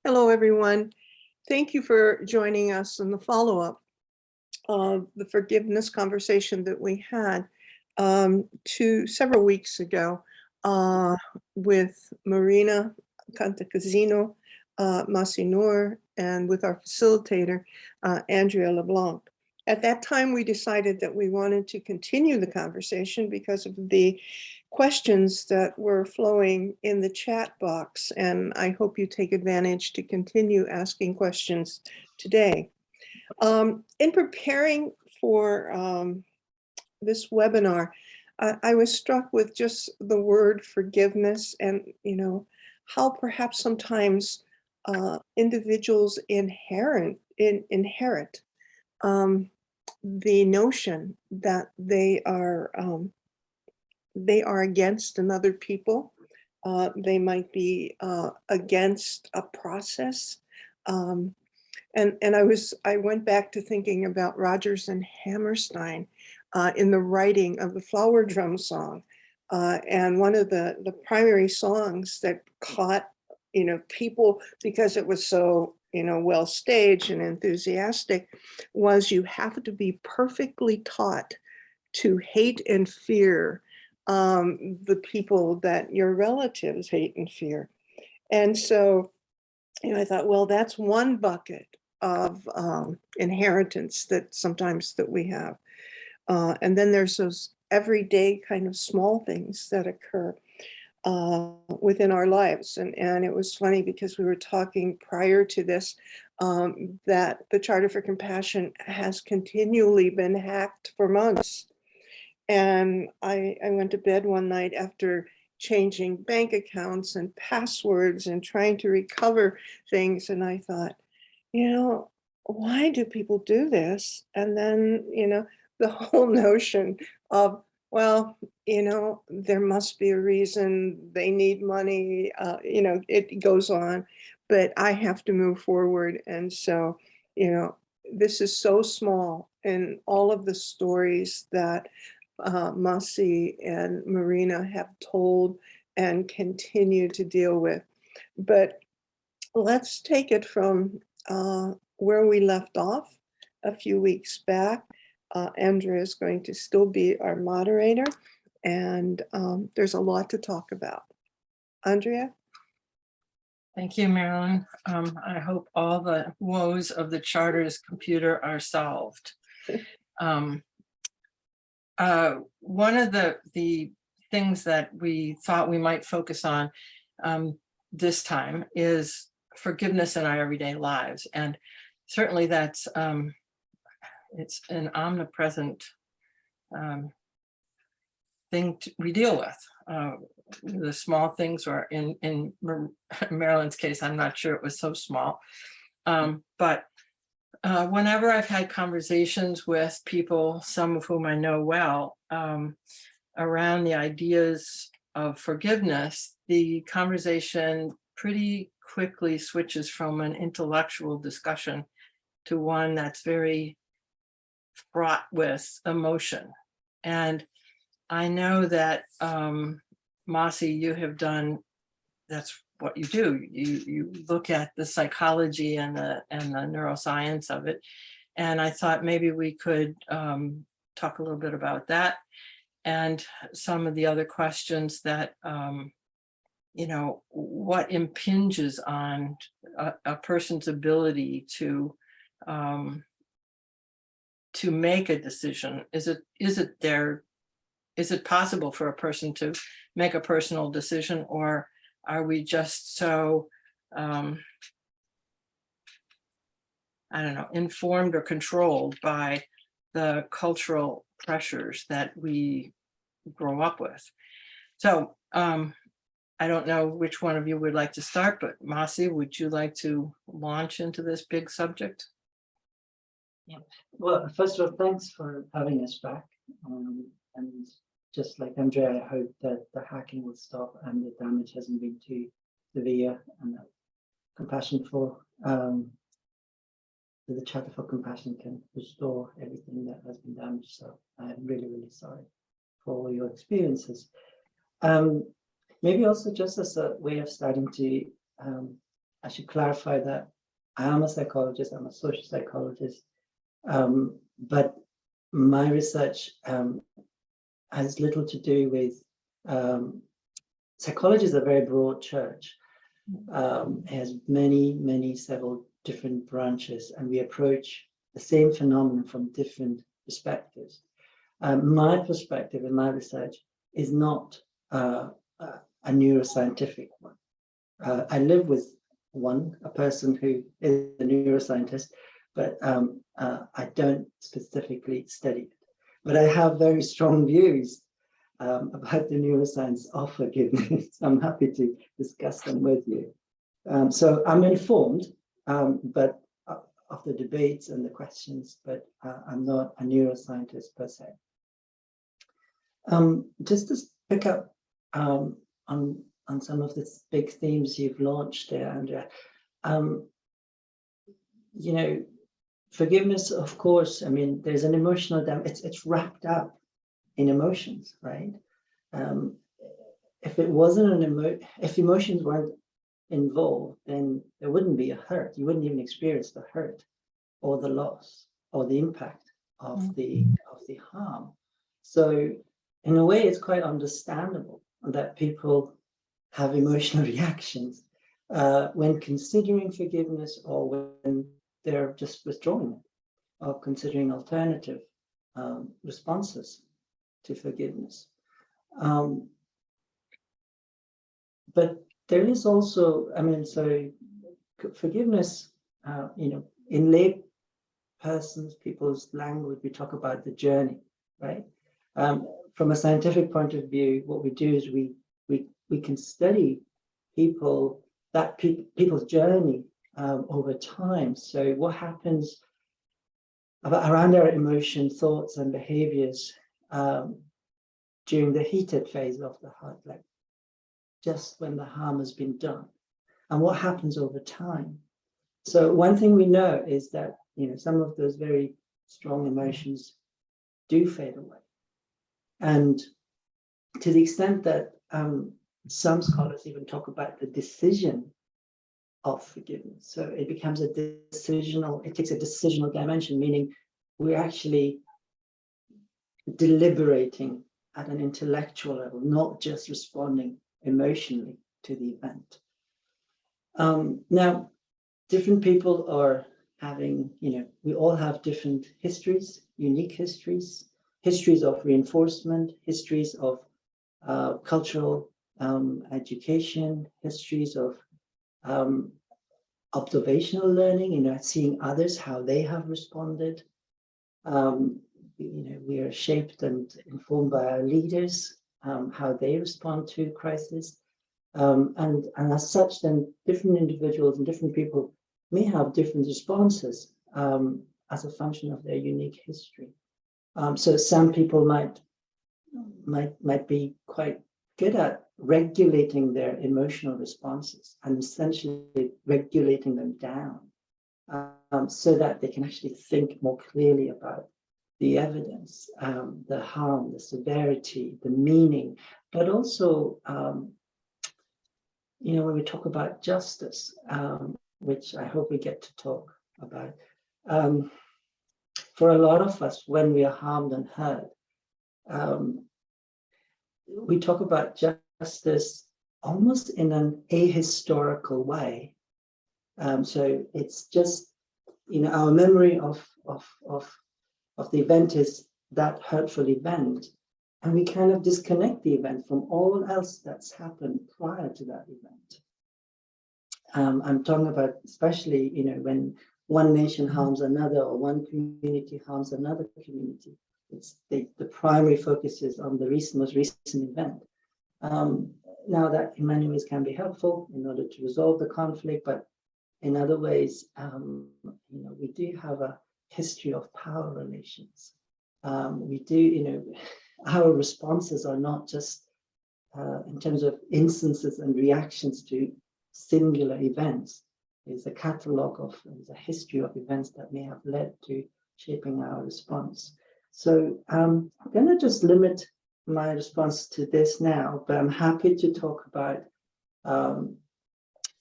Hello, everyone. Thank you for joining us in the follow-up of the forgiveness conversation that we had several weeks ago with Marina Cantacuzino, Masi Noor, and with our facilitator, Andrea LeBlanc. At that time, we decided that we wanted to continue the conversation because of the questions that were flowing in the chat box, and I hope you take advantage to continue asking questions today. In preparing for this webinar, I was struck with just the word forgiveness and, how perhaps sometimes individuals inherit the notion that they are against another people. They might be against a process. And I went back to thinking about Rodgers and Hammerstein in the writing of the Flower Drum Song. And one of the primary songs that caught, people because it was so, well staged and enthusiastic was, "You have to be perfectly taught to hate and fear the people that your relatives hate and fear." And so, I thought, well, that's one bucket of inheritance that sometimes that we have. And then there's those everyday kind of small things that occur within our lives. And it was funny because we were talking prior to this that the Charter for Compassion has continually been hacked for months. And I went to bed one night after changing bank accounts and passwords and trying to recover things. And I thought, why do people do this? And then, the whole notion of, well, there must be a reason, they need money, it goes on, but I have to move forward. And so, this is so small in all of the stories that Masi and Marina have told and continue to deal with. But let's take it from where we left off a few weeks back. Andrea is going to still be our moderator, and there's a lot to talk about. Andrea? Thank you, Marilyn. I hope all the woes of the Charter's computer are solved. One of the things that we thought we might focus on this time is forgiveness in our everyday lives. And certainly that's, it's an omnipresent thing we deal with. The small things, or in Marilyn's case, I'm not sure it was so small. But whenever I've had conversations with people, some of whom I know well, around the ideas of forgiveness, the conversation pretty quickly switches from an intellectual discussion to one that's very fraught with emotion. And I know that, Masi, you have done, that's what you do. You look at the psychology and the neuroscience of it. And I thought maybe we could talk a little bit about that and some of the other questions that, what impinges on a person's ability to make a decision. Is it possible for a person to make a personal decision, or are we just so, I don't know, informed or controlled by the cultural pressures that we grow up with? So I don't know which one of you would like to start, but Masi, would you like to launch into this big subject? Yeah. Well, first of all, thanks for having us back. And just like Andrea, I hope that the hacking will stop and the damage hasn't been too severe, and that Compassion for the Charter for Compassion can restore everything that has been damaged. So I'm really, really sorry for all your experiences. Maybe also just as a way of starting to I should clarify that I am a psychologist, I'm a social psychologist, but my research has little to do with, psychology is a very broad church. It has several different branches, and we approach the same phenomenon from different perspectives. My perspective in my research is not a neuroscientific one. I live with a person who is a neuroscientist, but I don't specifically study it. But I have very strong views about the neuroscience of forgiveness. I'm happy to discuss them with you. So I'm informed, but of the debates and the questions, but I'm not a neuroscientist per se. Just to pick up on some of the big themes you've launched there, Andrea. You know, forgiveness, of course, I mean, there's an emotional damage. It's wrapped up in emotions, right? If it wasn't if emotions weren't involved, then there wouldn't be a hurt. You wouldn't even experience the hurt or the loss or the impact of the harm. So in a way, it's quite understandable that people have emotional reactions when considering forgiveness, or when they're just withdrawing it, or considering alternative responses to forgiveness. But there is also, I mean, so forgiveness, you know, in lay people's language, we talk about the journey, right? From a scientific point of view, what we do is we can study people's journey over time. So what happens around our emotions, thoughts, and behaviors during the heated phase of the heart, like just when the harm has been done, and what happens over time. So one thing we know is that, you know, some of those very strong emotions do fade away. And to the extent that some scholars even talk about the decision of forgiveness. So it becomes it takes a decisional dimension, meaning we're actually deliberating at an intellectual level, not just responding emotionally to the event. Now, different people are having, you know, we all have different histories, unique histories of reinforcement, histories of cultural education, histories of observational learning, you know, seeing others, how they have responded. You know, we are shaped and informed by our leaders, how they respond to crisis. And as such, then different individuals and different people may have different responses as a function of their unique history. So some people might be quite good at regulating their emotional responses and essentially regulating them down, so that they can actually think more clearly about the evidence, the harm, the severity, the meaning, but also, you know, when we talk about justice, which I hope we get to talk about, for a lot of us, when we are harmed and hurt, we talk about justice almost in an ahistorical way. So it's just, you know, our memory of the event is that hurtful event, and we kind of disconnect the event from all else that's happened prior to that event. I'm talking about especially, you know, when one nation harms another, or one community harms another community. It's the primary focus is on the most recent event. Now that in many ways can be helpful in order to resolve the conflict, but in other ways, you know, we do have a history of power relations. We do, you know, our responses are not just in terms of instances and reactions to singular events. There's a catalogue there's a history of events that may have led to shaping our response. So I'm going to just limit my response to this now, but I'm happy to talk about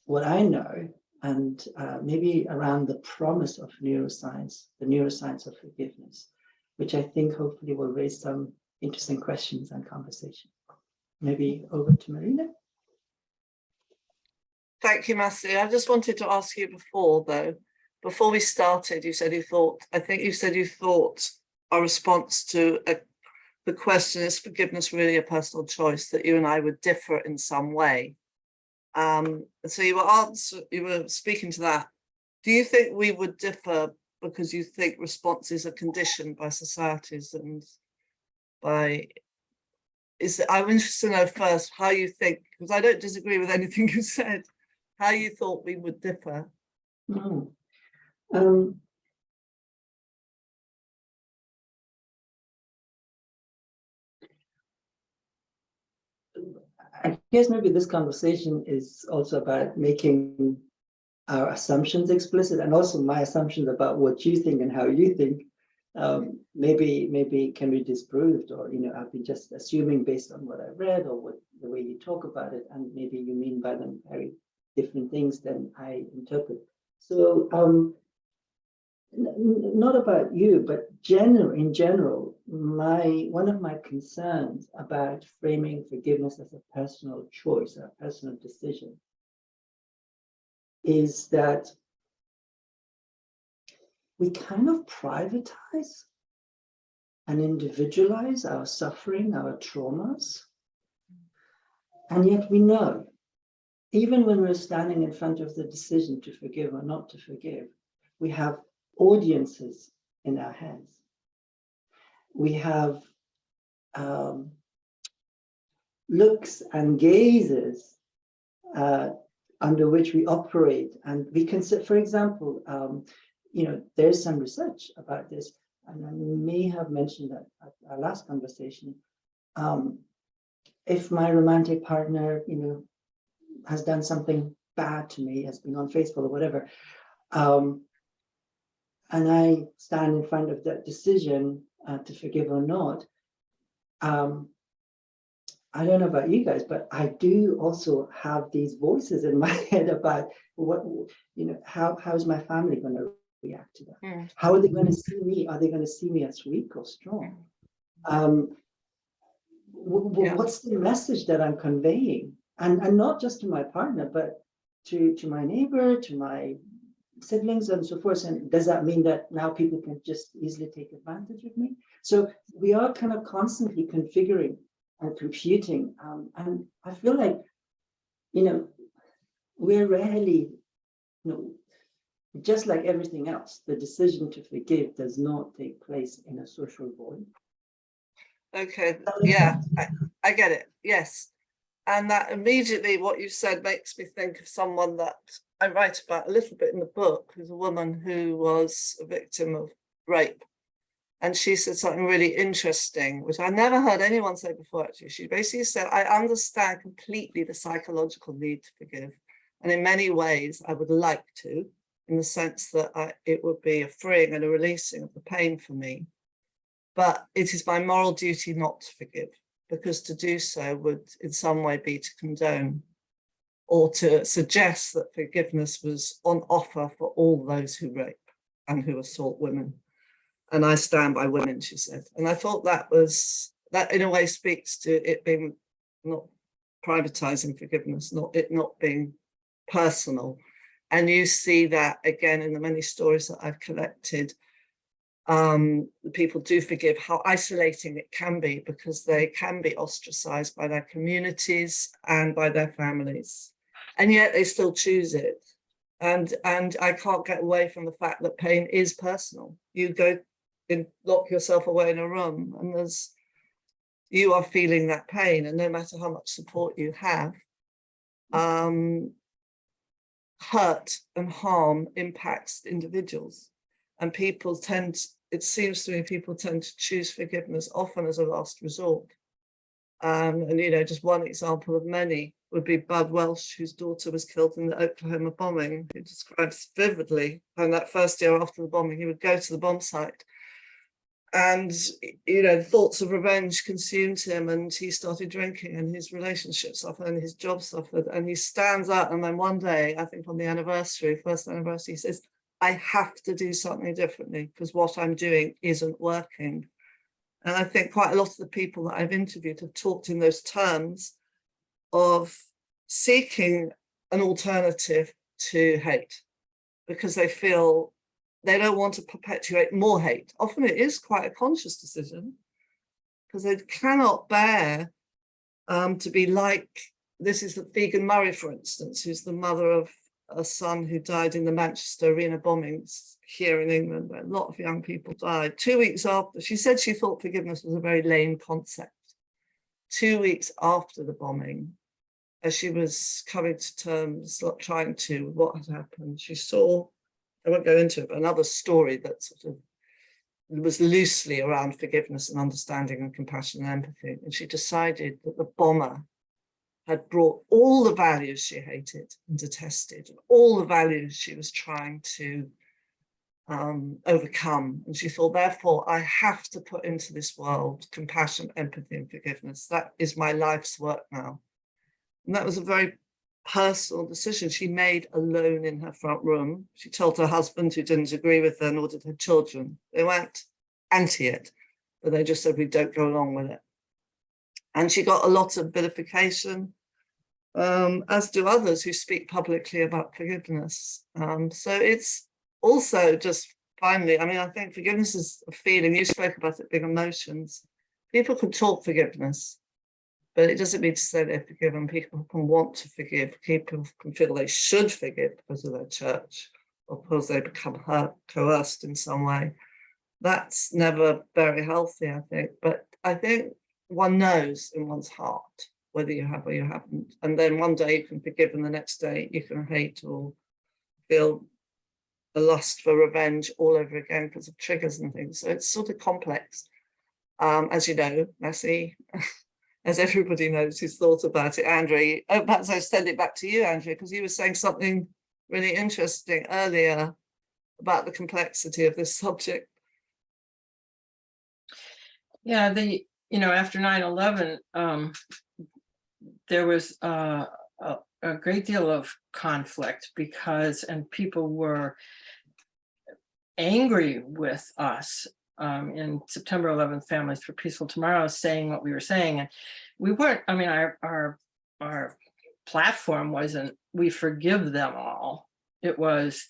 what I know and maybe around the promise of neuroscience, the neuroscience of forgiveness, which I think hopefully will raise some interesting questions and conversation. Maybe over to Marina. Thank you, Masi. I just wanted to ask you before we started, you said you thought our response to the question, is forgiveness really a personal choice, that you and I would differ in some way. So you were speaking to that. Do you think we would differ because you think responses are conditioned by societies and by, I'm interested to know first how you think, because I don't disagree with anything you said, how you thought we would differ. I guess maybe this conversation is also about making our assumptions explicit, and also my assumptions about what you think and how you think. Maybe can be disproved, or I've been just assuming based on what I read or the way you talk about it, and maybe you mean by them very different things than I interpret. So not about you, but in general, one of my concerns about framing forgiveness as a personal choice, a personal decision, is that we kind of privatize and individualize our suffering, our traumas. And yet we know, even when we're standing in front of the decision to forgive or not to forgive, we have audiences in our heads. We have looks and gazes under which we operate. And we can, for example, there's some research about this, and I may have mentioned that at our last conversation. If my romantic partner, has done something bad to me, has been on Facebook or whatever, and I stand in front of that decision to forgive or not, I don't know about you guys, but I do also have these voices in my head about how's my family going to react to that? How are they going to see me? Are they going to see me as weak or strong? What's the message that I'm conveying? And not just to my partner, but to my neighbor, to my siblings and so forth. And does that mean that now people can just easily take advantage of me? So we are kind of constantly configuring and computing. And I feel like, we're rarely, just like everything else, the decision to forgive does not take place in a social void. Okay, yeah, I get it, yes. And that immediately what you said makes me think of someone that I write about a little bit in the book, who's a woman who was a victim of rape. And she said something really interesting, which I never heard anyone say before, actually. She basically said, I understand completely the psychological need to forgive. And in many ways, I would like to, in the sense that it would be a freeing and a releasing of the pain for me. But it is my moral duty not to forgive, because to do so would in some way be to condone or to suggest that forgiveness was on offer for all those who rape and who assault women. And I stand by women, she said. And I thought that in a way speaks to it being not privatizing forgiveness, not being personal. And you see that again in the many stories that I've collected. People do forgive, how isolating it can be, because they can be ostracized by their communities and by their families, and yet they still choose it. And I can't get away from the fact that pain is personal. You go and lock yourself away in a room, and you are feeling that pain, and no matter how much support you have, hurt and harm impacts individuals. And it seems to me, people tend to choose forgiveness often as a last resort. And just one example of many would be Bud Welsh, whose daughter was killed in the Oklahoma bombing, who describes vividly, and that first year after the bombing, he would go to the bomb site and you know, thoughts of revenge consumed him, and he started drinking, and his relationship suffered, and his job suffered, and he stands up, and then one day, I think on the anniversary, first anniversary, he says, I have to do something differently because what I'm doing isn't working. And I think quite a lot of the people that I've interviewed have talked in those terms of seeking an alternative to hate, because they feel they don't want to perpetuate more hate. Often it is quite a conscious decision, because they cannot bear to be like, this is the Vegan Murray, for instance, who's the mother of a son who died in the Manchester arena bombings here in England, where a lot of young people died. 2 weeks after, she said she thought forgiveness was a very lame concept. 2 weeks after the bombing, as she was coming to terms, trying to, what had happened, she saw, I won't go into it, but another story that sort of was loosely around forgiveness and understanding and compassion and empathy. And she decided that the bomber had brought all the values she hated and detested, and all the values she was trying to overcome. And she thought, therefore, I have to put into this world compassion, empathy, and forgiveness. That is my life's work now. And that was a very personal decision she made alone in her front room. She told her husband, who didn't agree with her, nor did her children. They weren't anti it, but they just said, we don't go along with it. And she got a lot of vilification, as do others who speak publicly about forgiveness. So it's also just finally, I mean, I think forgiveness is a feeling. You spoke about it, big emotions. People can talk forgiveness, but it doesn't mean to say they're forgiven. People can want to forgive. People can feel they should forgive because of their church or because they become hurt, coerced in some way. That's never very healthy, I think. But I think one knows in one's heart whether you have or you haven't. And then one day you can forgive, and the next day you can hate or feel a lust for revenge all over again because of triggers and things. So it's sort of complex. As you know, Masi, as everybody knows who's thought about it, Andrea, perhaps I send it back to you, Andrea, because you were saying something really interesting earlier about the complexity of this subject. Yeah, after 9/11, there was a great deal of conflict and people were angry with us in September 11th, Families for Peaceful Tomorrow, saying what we were saying. And we weren't, I mean, our platform wasn't, we forgive them all. It was,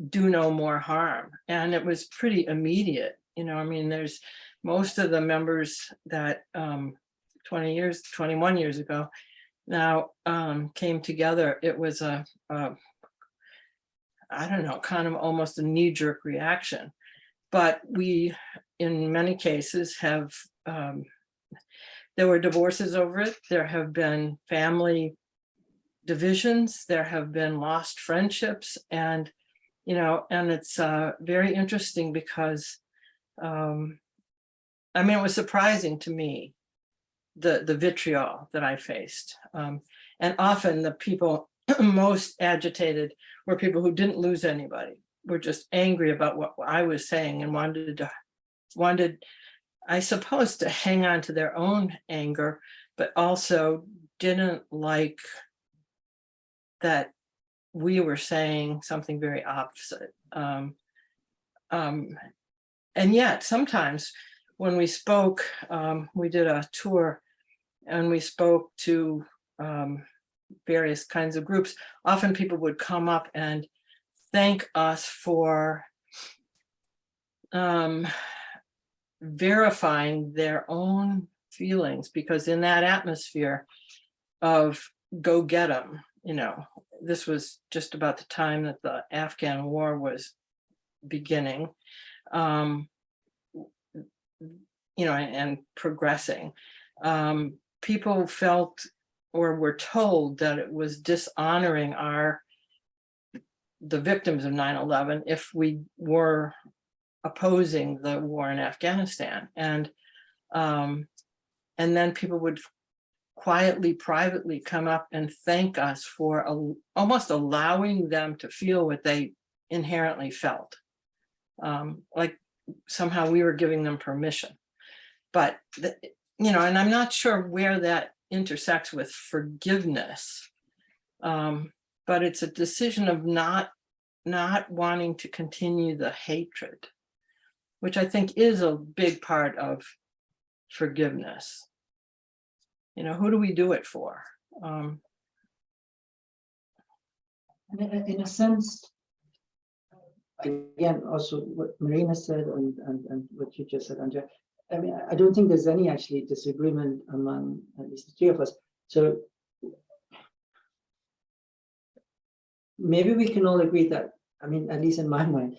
do no more harm. And it was pretty immediate. I mean, there's most of the members that 21 years ago now came together. It was I don't know, kind of almost a knee-jerk reaction. But we, in many cases, have, there were divorces over it. There have been family divisions. There have been lost friendships. And, and it's very interesting because, I mean, it was surprising to me, the vitriol that I faced. And often the people most agitated were people who didn't lose anybody, were just angry about what I was saying and wanted, I suppose, to hang on to their own anger, but also didn't like that we were saying something very opposite. And yet sometimes when we spoke, we did a tour and we spoke to various kinds of groups. Often people would come up and thank us for verifying their own feelings, because in that atmosphere of go get them, this was just about the time that the Afghan war was beginning, and progressing. People felt or were told that it was dishonoring the victims of 9/11 if we were opposing the war in Afghanistan. And then people would quietly, privately come up and thank us for almost allowing them to feel what they inherently felt. Like somehow we were giving them permission. But, you know, and I'm not sure where that intersects with forgiveness. But it's a decision of not wanting to continue the hatred, which I think is a big part of forgiveness. You know, who do we do it for? In a sense, again, also what Marina said and what you just said, Andrea, I mean, I don't think there's any actually disagreement among at least the three of us. So maybe we can all agree that, I mean, at least in my mind,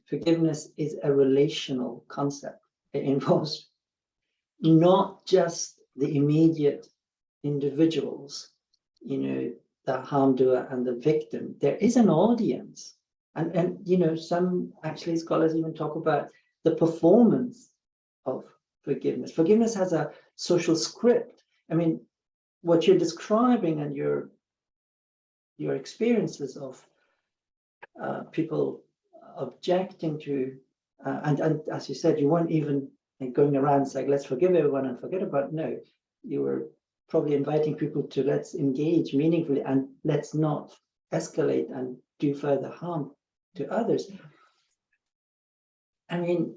forgiveness is a relational concept. It involves not just the immediate individuals, you know, the harm doer and the victim. There is an audience. And you know, some actually scholars even talk about the performance of forgiveness. Forgiveness has a social script. I mean, what you're describing and your experiences of people objecting to, and as you said, you weren't even going around saying, let's forgive everyone and forget about it. No, you were probably inviting people to let's engage meaningfully and let's not escalate and do further harm to others. I mean,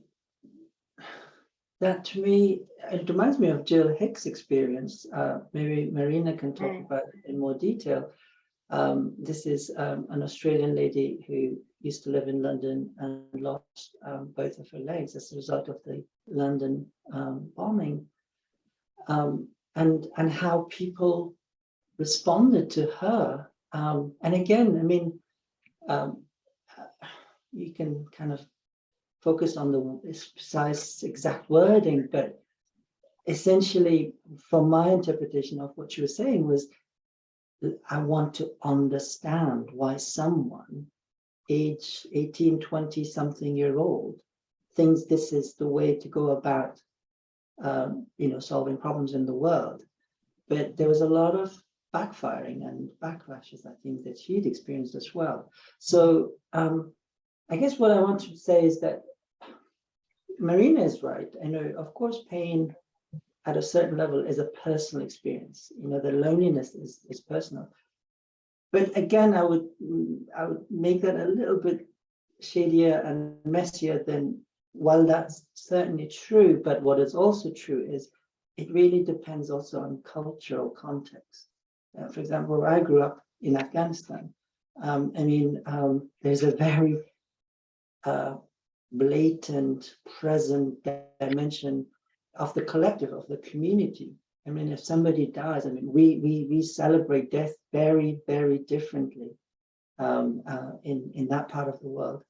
that to me, it reminds me of Jill Hicks' experience. Maybe Marina can talk about it in more detail. This is an Australian lady who used to live in London and lost both of her legs as a result of the London bombing, and how people responded to her. And again, I mean, you can kind of focus on the precise exact wording, but essentially, from my interpretation of what she was saying was, I want to understand why someone age 18, 20 something year old thinks this is the way to go about you know, solving problems in the world. But there was a lot of backfiring and backlashes, I think, that she'd experienced as well. So I guess what I want to say is that Marina is right. I know, of course, pain at a certain level is a personal experience. You know, the loneliness is personal. But again, I would make that a little bit shadier and messier than, while that's certainly true, but what is also true is it really depends also on cultural context. For example, where I grew up in Afghanistan, I mean, there's a very blatant, present dimension of the collective, of the community. I mean, if somebody dies, I mean, we celebrate death very, very differently in that part of the world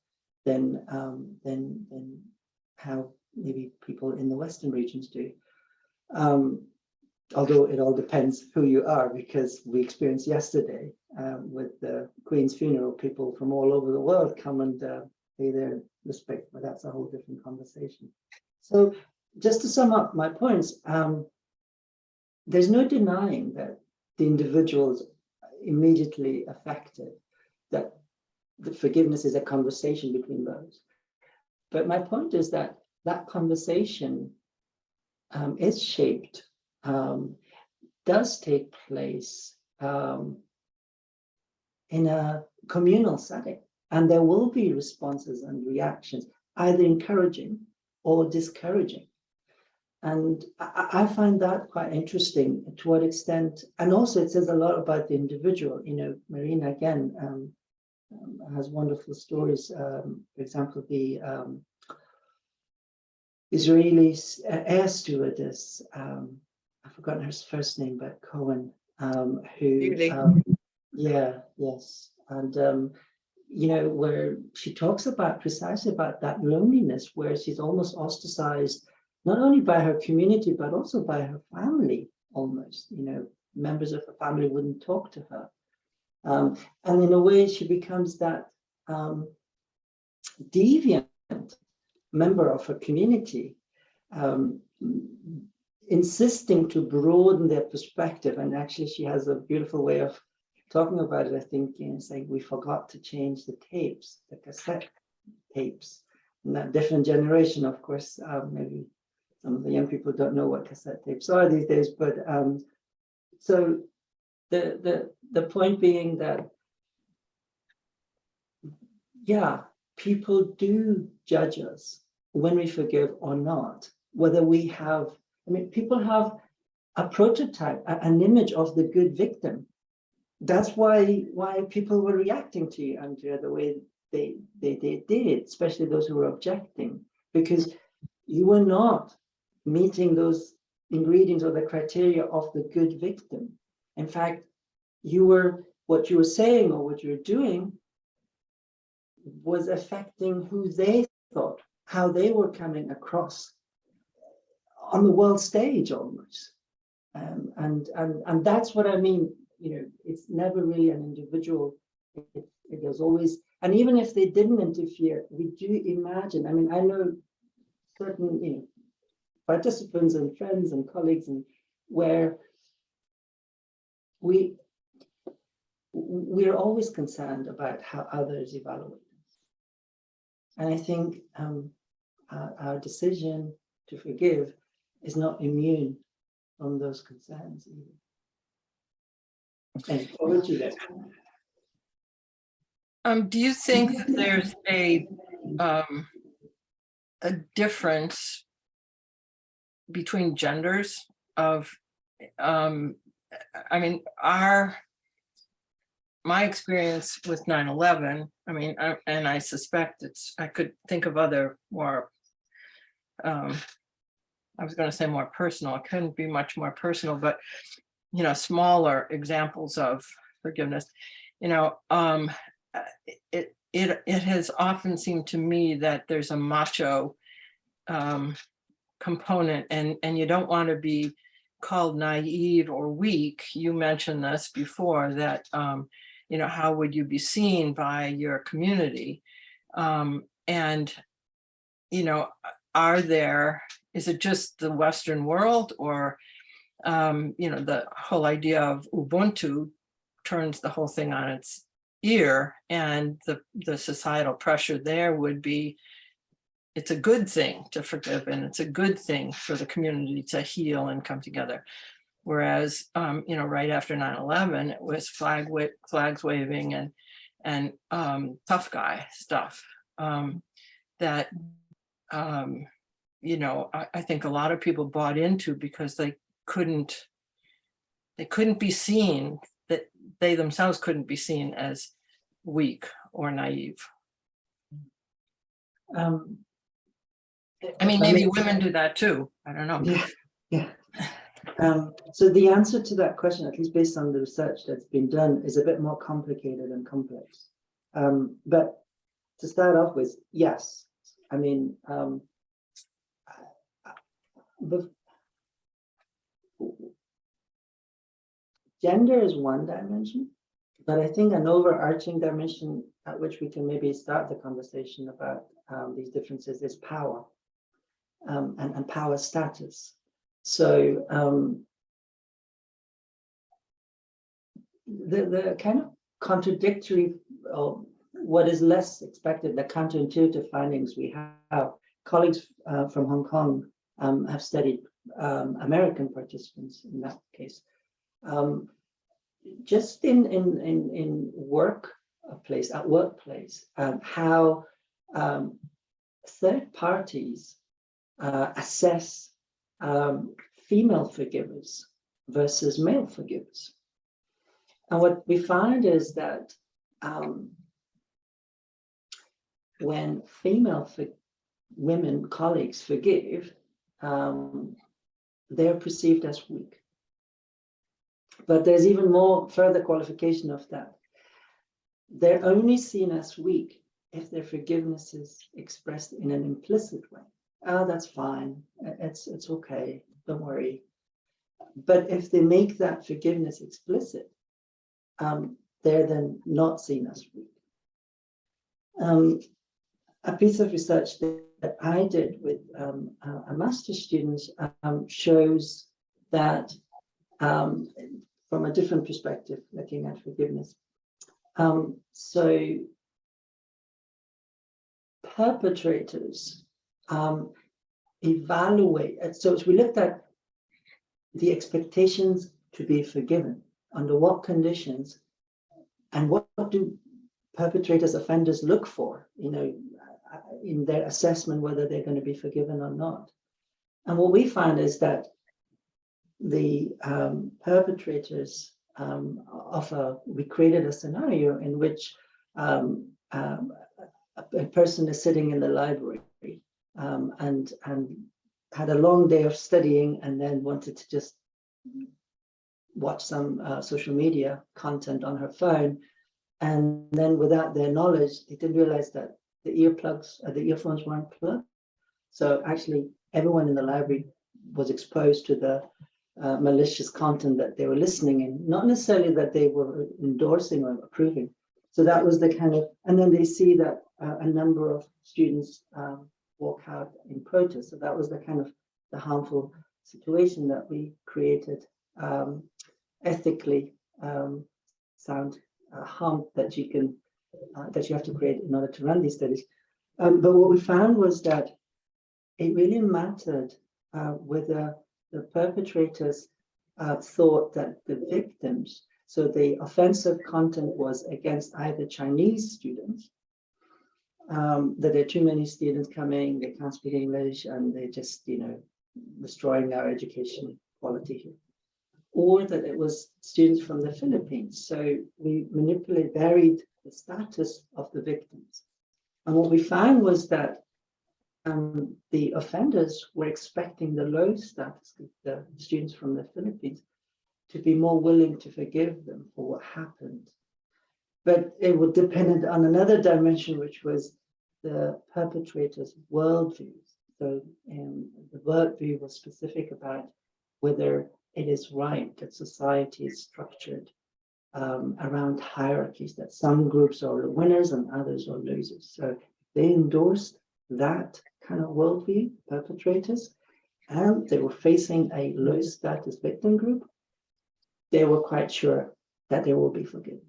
than how maybe people in the Western regions do. Although it all depends who you are, because we experienced yesterday with the Queen's funeral, people from all over the world come and pay their respect, but that's a whole different conversation. So just to sum up my points, there's no denying that the individuals immediately affected, that the forgiveness is a conversation between those. But my point is that that conversation is shaped, does take place in a communal setting, and there will be responses and reactions, either encouraging or discouraging. And I find that quite interesting, to what extent, and also it says a lot about the individual. You know, Marina, again, has wonderful stories. For example, the Israeli air stewardess, I've forgotten her first name, but Cohen, who, yes. And, you know, where she talks about precisely about that loneliness, where she's almost ostracized, not only by her community, but also by her family, almost. You know, members of her family wouldn't talk to her. And in a way, she becomes that deviant member of her community, insisting to broaden their perspective. And actually, she has a beautiful way of talking about it, I think, saying we forgot to change the tapes, the cassette tapes. in that different generation, of course. Maybe some of the young people don't know what cassette tapes are these days, but so the point being that, yeah, people do judge us when we forgive or not, whether we have, I mean, people have a prototype, an image of the good victim. That's why people were reacting to you, Andrea, the way they did, especially those who were objecting, because you were not meeting those ingredients or the criteria of the good victim. In fact, what you were saying or what you were doing was affecting who they thought, how they were coming across on the world stage almost. And that's what I mean. You know, it's never really an individual. It was always, and even if they didn't interfere, we do imagine. I mean, I know certain, participants and friends and colleagues, and where we're always concerned about how others evaluate us. And I think our decision to forgive is not immune from those concerns either. And over to you guys. Do you think that there's a difference between genders of, I mean, my experience with 9/11, I mean, and I suspect I could think of other more, I was going to say more personal, it couldn't be much more personal, but, smaller examples of forgiveness, it has often seemed to me that there's a macho component, and you don't want to be called naive or weak. You mentioned this before, that how would you be seen by your community, and is it just the Western world, or the whole idea of Ubuntu turns the whole thing on its ear, and the societal pressure there would be, it's a good thing to forgive, and it's a good thing for the community to heal and come together. Whereas, right after 9/11, it was flags waving and tough guy stuff that, I think a lot of people bought into, because they couldn't be seen, that they themselves couldn't be seen as weak or naive. I mean, maybe women do that too. I don't know. Yeah. So the answer to that question, at least based on the research that's been done, is a bit more complicated and complex. But to start off with, yes. I mean, gender is one dimension, but I think an overarching dimension at which we can maybe start the conversation about these differences is power, and power status. So the kind of contradictory, or what is less expected, the counterintuitive findings we have, colleagues from Hong Kong have studied American participants in that case. Just in workplace, how third parties assess female forgivers versus male forgivers. And what we find is that when female women colleagues forgive, they're perceived as weak. But there's even more further qualification of that. They're only seen as weak if their forgiveness is expressed in an implicit way. Oh, that's fine. It's okay. Don't worry. But if they make that forgiveness explicit, they're then not seen as weak. A piece of research that I did with a master's student shows that, from a different perspective, looking at forgiveness. So perpetrators evaluate. So we looked at the expectations to be forgiven, under what conditions, and what do perpetrators, offenders look for, in their assessment whether they're going to be forgiven or not. And what we found is that the perpetrators we created a scenario in which a person is sitting in the library and had a long day of studying and then wanted to just watch some social media content on her phone. And then without their knowledge, they didn't realize that the earphones weren't plugged. So actually everyone in the library was exposed to the malicious content that they were listening in, not necessarily that they were endorsing or approving. So that was the kind of, and then they see that a number of students walk out in protest. So that was the kind of the harmful situation that we created, ethically sound harm that you have to create in order to run these studies. But what we found was that it really mattered whether the perpetrators thought that the victims, so the offensive content was against either Chinese students, that there are too many students coming, they can't speak English, and they're just, destroying our education quality here, or that it was students from the Philippines. So we varied the status of the victims. And what we found was that the offenders were expecting the low status, the students from the Philippines, to be more willing to forgive them for what happened. But it would depend on another dimension, which was the perpetrators' worldviews. So the worldview was specific about whether it is right that society is structured around hierarchies, that some groups are winners and others are losers. So they endorsed that kind of worldview, perpetrators, and they were facing a low status victim group. They were quite sure that they will be forgiven.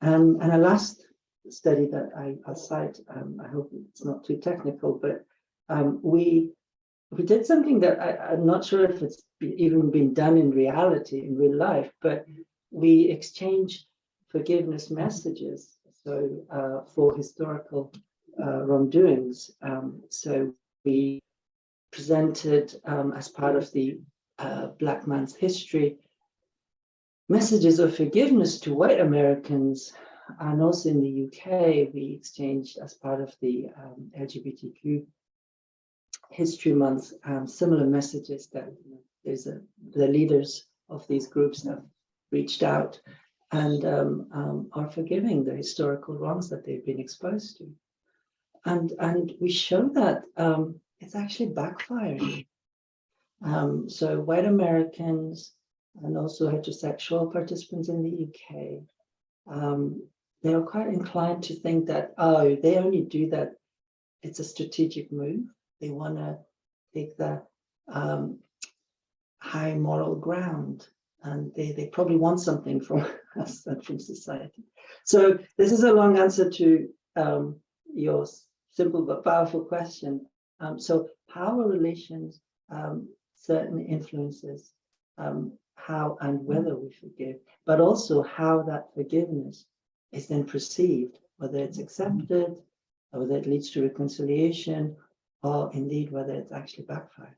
And a last study that I'll cite, I hope it's not too technical, but we did something that I'm not sure if it's even been done in reality, in real life, but we exchanged forgiveness messages, so for historical wrongdoings. So we presented as part of the Black Man's History messages of forgiveness to white Americans, and also in the UK we exchanged as part of the LGBTQ History Month similar messages that the leaders of these groups have reached out and are forgiving the historical wrongs that they've been exposed to. And we show that it's actually backfiring. So white Americans and also heterosexual participants in the UK, they are quite inclined to think that, oh, they only do that, it's a strategic move. They want to take the high moral ground, and they probably want something from us and from society. So this is a long answer to your simple but powerful question. So power relations certainly influences how and whether we forgive, but also how that forgiveness is then perceived, whether it's accepted, or whether it leads to reconciliation, or indeed whether it's actually backfired.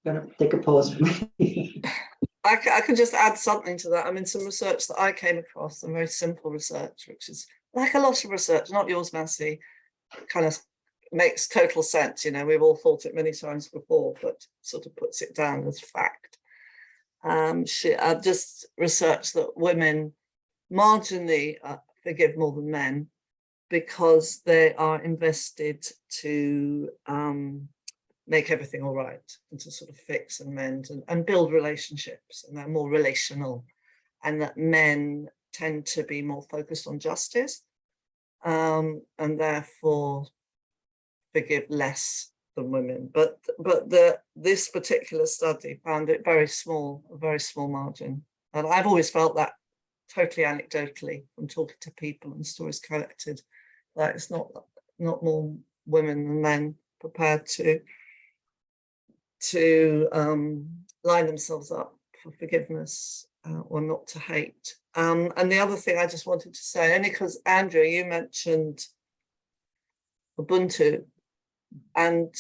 I'm going to take a pause for me. I can just add something to that. I mean, some research that I came across, some very simple research, which is like a lot of research, not yours, Masi, kind of makes total sense. We've all thought it many times before, but sort of puts it down as fact. I just researched that women marginally forgive more than men because they are invested to make everything all right and to sort of fix and mend and build relationships, and they're more relational, and that men tend to be more focused on justice and therefore forgive less than women. But this particular study found it a very small margin. And I've always felt that totally anecdotally from talking to people and stories collected, Like it's not more women than men prepared to line themselves up for forgiveness or not to hate. And the other thing I just wanted to say, only because Andrew, you mentioned Ubuntu, and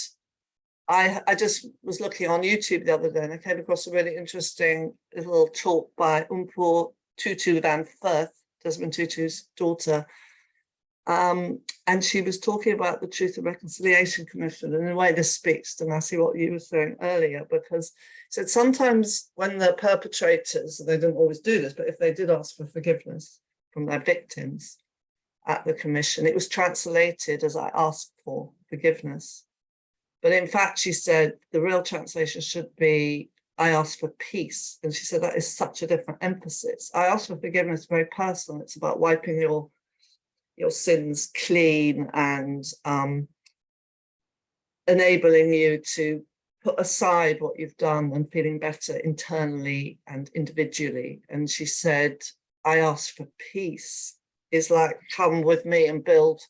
I just was looking on YouTube the other day and I came across a really interesting little talk by Tutu and Firth, Desmond Tutu's daughter. And she was talking about the Truth and Reconciliation Commission. And in a way, this speaks to Masi, what you were saying earlier, because said sometimes when the perpetrators, they didn't always do this, but if they did ask for forgiveness from their victims at the commission, it was translated as I asked for forgiveness. But in fact, she said the real translation should be I ask for peace. And she said that is such a different emphasis. I ask for forgiveness, very personal. It's about wiping your sins clean and enabling you to put aside what you've done and feeling better internally and individually. And she said, I ask for peace is like, come with me and build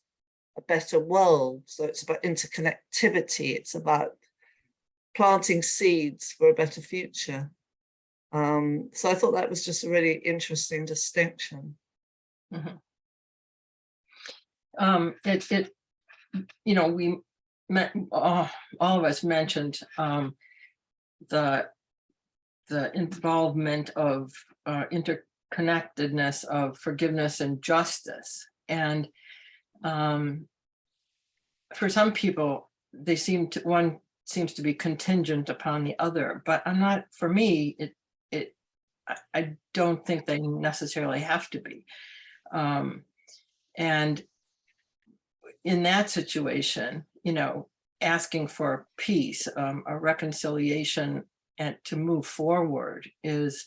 a better world. So it's about interconnectivity. It's about planting seeds for a better future. So I thought that was just a really interesting distinction. Mm-hmm. We all of us mentioned the involvement of interconnectedness of forgiveness and justice, and for some people one seems to be contingent upon the other, but for me I don't think they necessarily have to be. And in that situation, asking for peace, a reconciliation, and to move forward is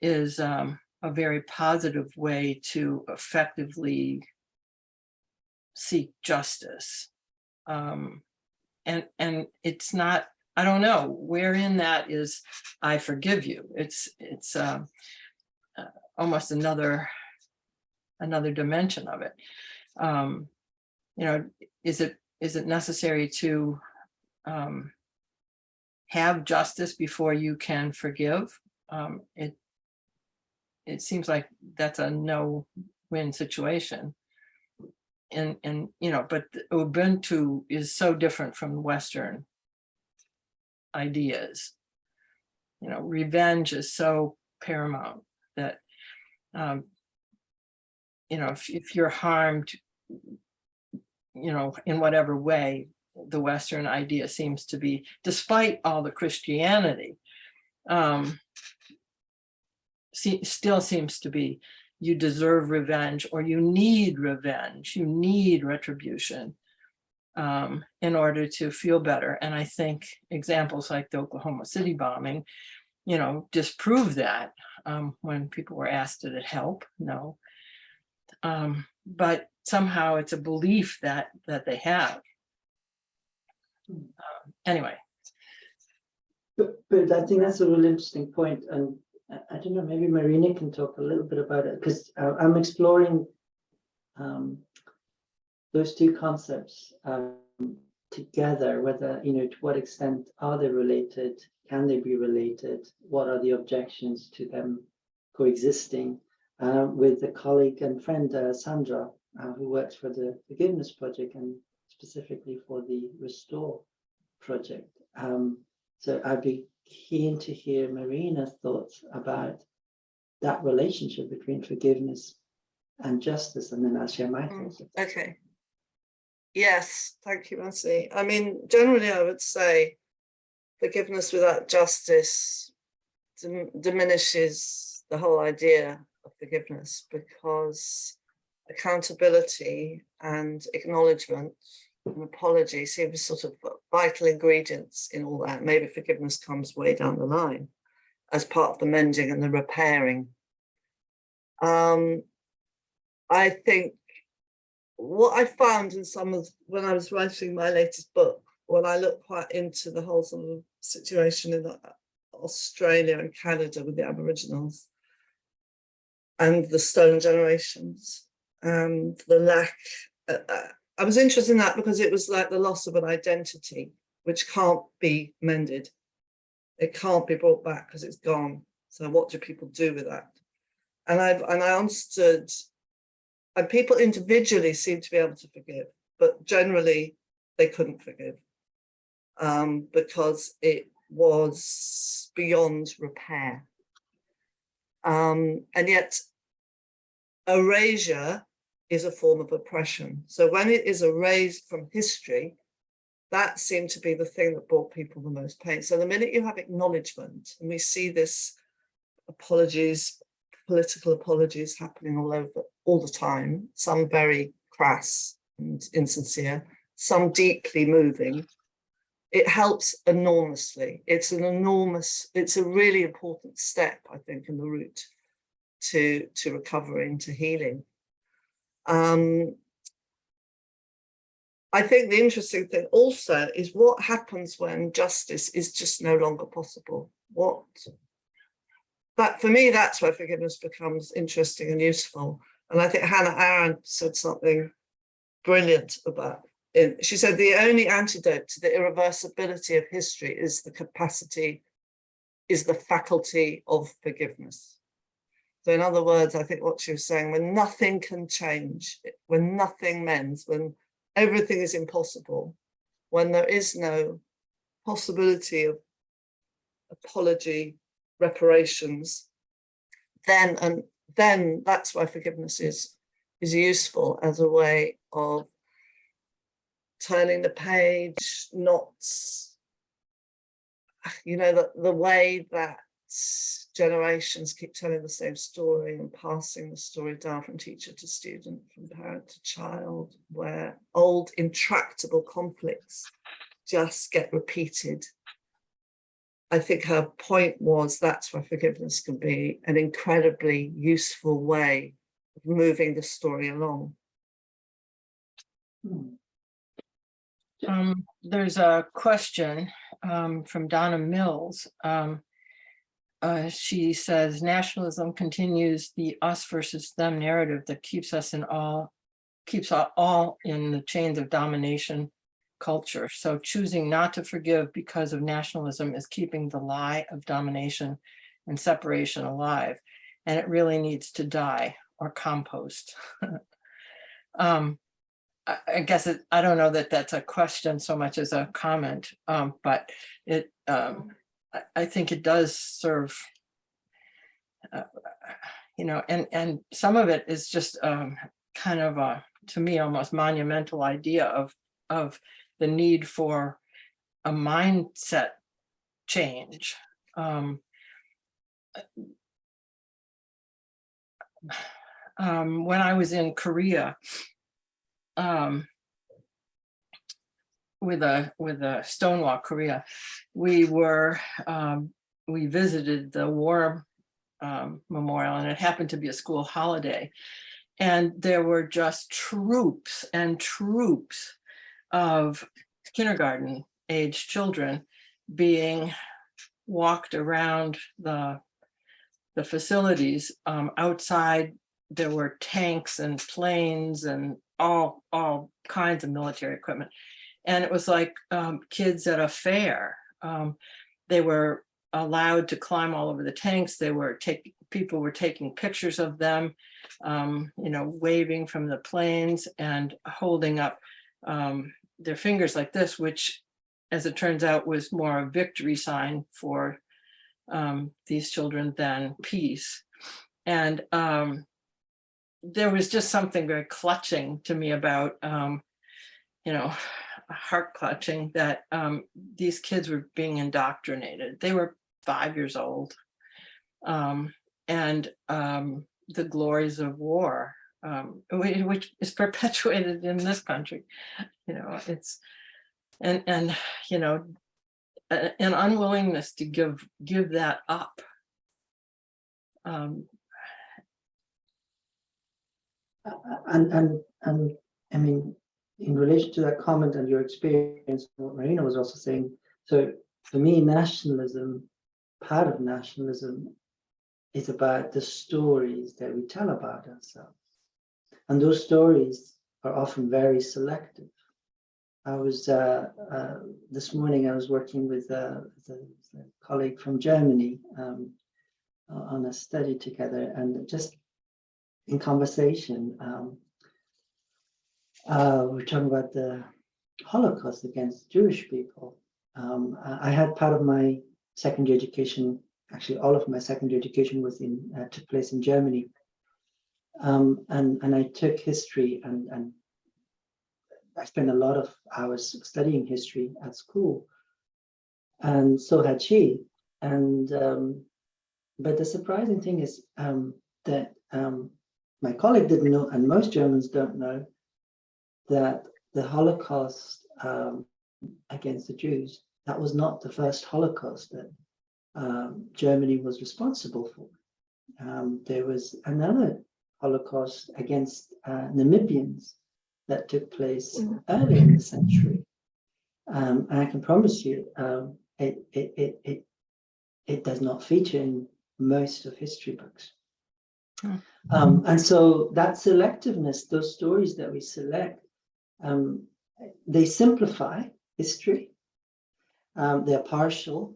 a very positive way to effectively seek justice. And it's not, I don't know wherein that is, I forgive you. It's almost another dimension of it. Is it necessary to have justice before you can forgive? It seems like that's a no-win situation. And but Ubuntu is so different from Western ideas. Revenge is so paramount that if you're harmed, in whatever way, the Western idea seems to be, despite all the Christianity, still seems to be, you deserve revenge, or you need revenge, you need retribution in order to feel better. And I think examples like the Oklahoma City bombing, disprove that. When people were asked, did it help? No. But somehow it's a belief that they have. Anyway. But I think that's a really interesting point. And I don't know, maybe Marina can talk a little bit about it, because I'm exploring those two concepts together, whether, to what extent are they related? Can they be related? What are the objections to them coexisting? With a colleague and friend, Sandra, who works for the Forgiveness Project and specifically for the Restore Project. So I'd be keen to hear Marina's thoughts about that relationship between forgiveness and justice, and then I'll share my thoughts. Okay. Yes, thank you, Masi. I mean, generally, I would say forgiveness without justice diminishes the whole idea of forgiveness, because accountability and acknowledgement and apology seem sort of vital ingredients in all that. Maybe forgiveness comes way down the line as part of the mending and the repairing. I think what I found in when I was writing my latest book, when I looked quite into the whole sort of situation in Australia and Canada with the Aboriginals and the stolen generations and the lack I was interested in that because it was like the loss of an identity, which can't be mended. It can't be brought back because it's gone. So what do people do with that? And I understood, and people individually seem to be able to forgive, but generally they couldn't forgive because it was beyond repair. And yet erasure is a form of oppression. So when it is erased from history, that seemed to be the thing that brought people the most pain. So the minute you have acknowledgement, and we see this apologies, political apologies happening all the time, some very crass and insincere, some deeply moving, it helps enormously. It's a really important step, I think, in the route to recovery and to healing. I think the interesting thing also is what happens when justice is just no longer possible. But for me, that's where forgiveness becomes interesting and useful. And I think Hannah Arendt said something brilliant about it. She said the only antidote to the irreversibility of history is the faculty of forgiveness. So in other words, I think what she was saying, when nothing can change, when nothing mends, when everything is impossible, when there is no possibility of apology, reparations, then that's why forgiveness is useful as a way of turning the page, not, the way that generations keep telling the same story and passing the story down from teacher to student, from parent to child, where old intractable conflicts just get repeated. I think her point was that's where forgiveness can be an incredibly useful way of moving the story along. There's a question from Donna Mills. She says, nationalism continues the us versus them narrative that keeps us all in the chains of domination culture. So choosing not to forgive because of nationalism is keeping the lie of domination and separation alive. And it really needs to die or compost. I guess I don't know that that's a question so much as a comment, but it, I think it does serve, and some of it is just kind of a, to me, almost monumental idea of the need for a mindset change. When I was in Korea, with Stonewall Korea, we visited the war memorial, and it happened to be a school holiday, and there were just troops and troops of kindergarten age children being walked around the facilities. Outside there were tanks and planes and all kinds of military equipment, and it was like kids at a fair. They were allowed to climb all over the tanks. People were taking pictures of them, waving from the planes and holding up their fingers like this, which, as it turns out, was more a victory sign for these children than peace. And there was just something very clutching to me about, heart clutching, that these kids were being indoctrinated. They were 5 years old. And the glories of war, which is perpetuated in this country, it's, and an unwillingness to give that up. And I mean, in relation to that comment and your experience, what Marina was also saying, so for me, part of nationalism is about the stories that we tell about ourselves. And those stories are often very selective. I was this morning. I was working with a colleague from Germany on a study together, and just in conversation, we're talking about the Holocaust against Jewish people. I had part of my secondary education, actually all of my secondary education was took place in Germany, and I took history, and I spent a lot of hours studying history at school, and so had she. And but the surprising thing is that my colleague didn't know, and most Germans don't know, that the Holocaust against the Jews, that was not the first Holocaust that Germany was responsible for. There was another Holocaust against Namibians that took place early in the century. And I can promise you, it does not feature in most of history books. And so that selectiveness, those stories that we select, they simplify history. They're partial,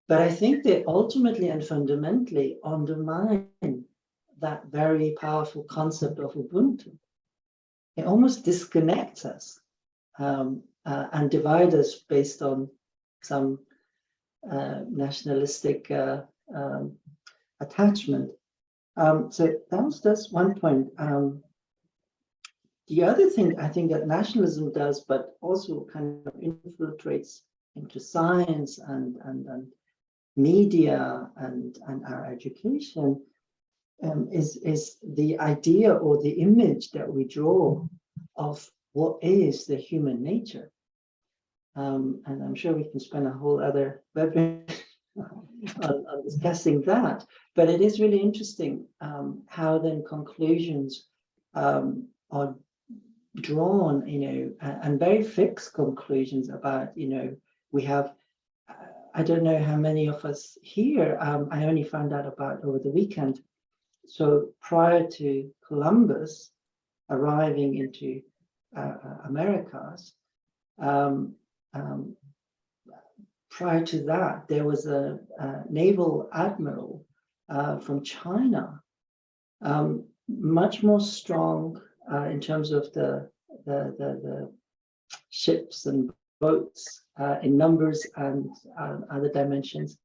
but I think they ultimately and fundamentally undermine that very powerful concept of Ubuntu. It almost disconnects us and divides us based on some nationalistic attachment. So that's one point. The other thing I think that nationalism does, but also kind of infiltrates into science and media and our education, is the idea or the image that we draw of what is the human nature. And I'm sure we can spend a whole other webinar on discussing that, but it is really interesting how then conclusions are drawn, and very fixed conclusions about, we have, I don't know how many of us here, I only found out about over the weekend. So prior to Columbus arriving into Americas, prior to that, there was a naval admiral from China, much more strong in terms of the ships and boats in numbers and other dimensions,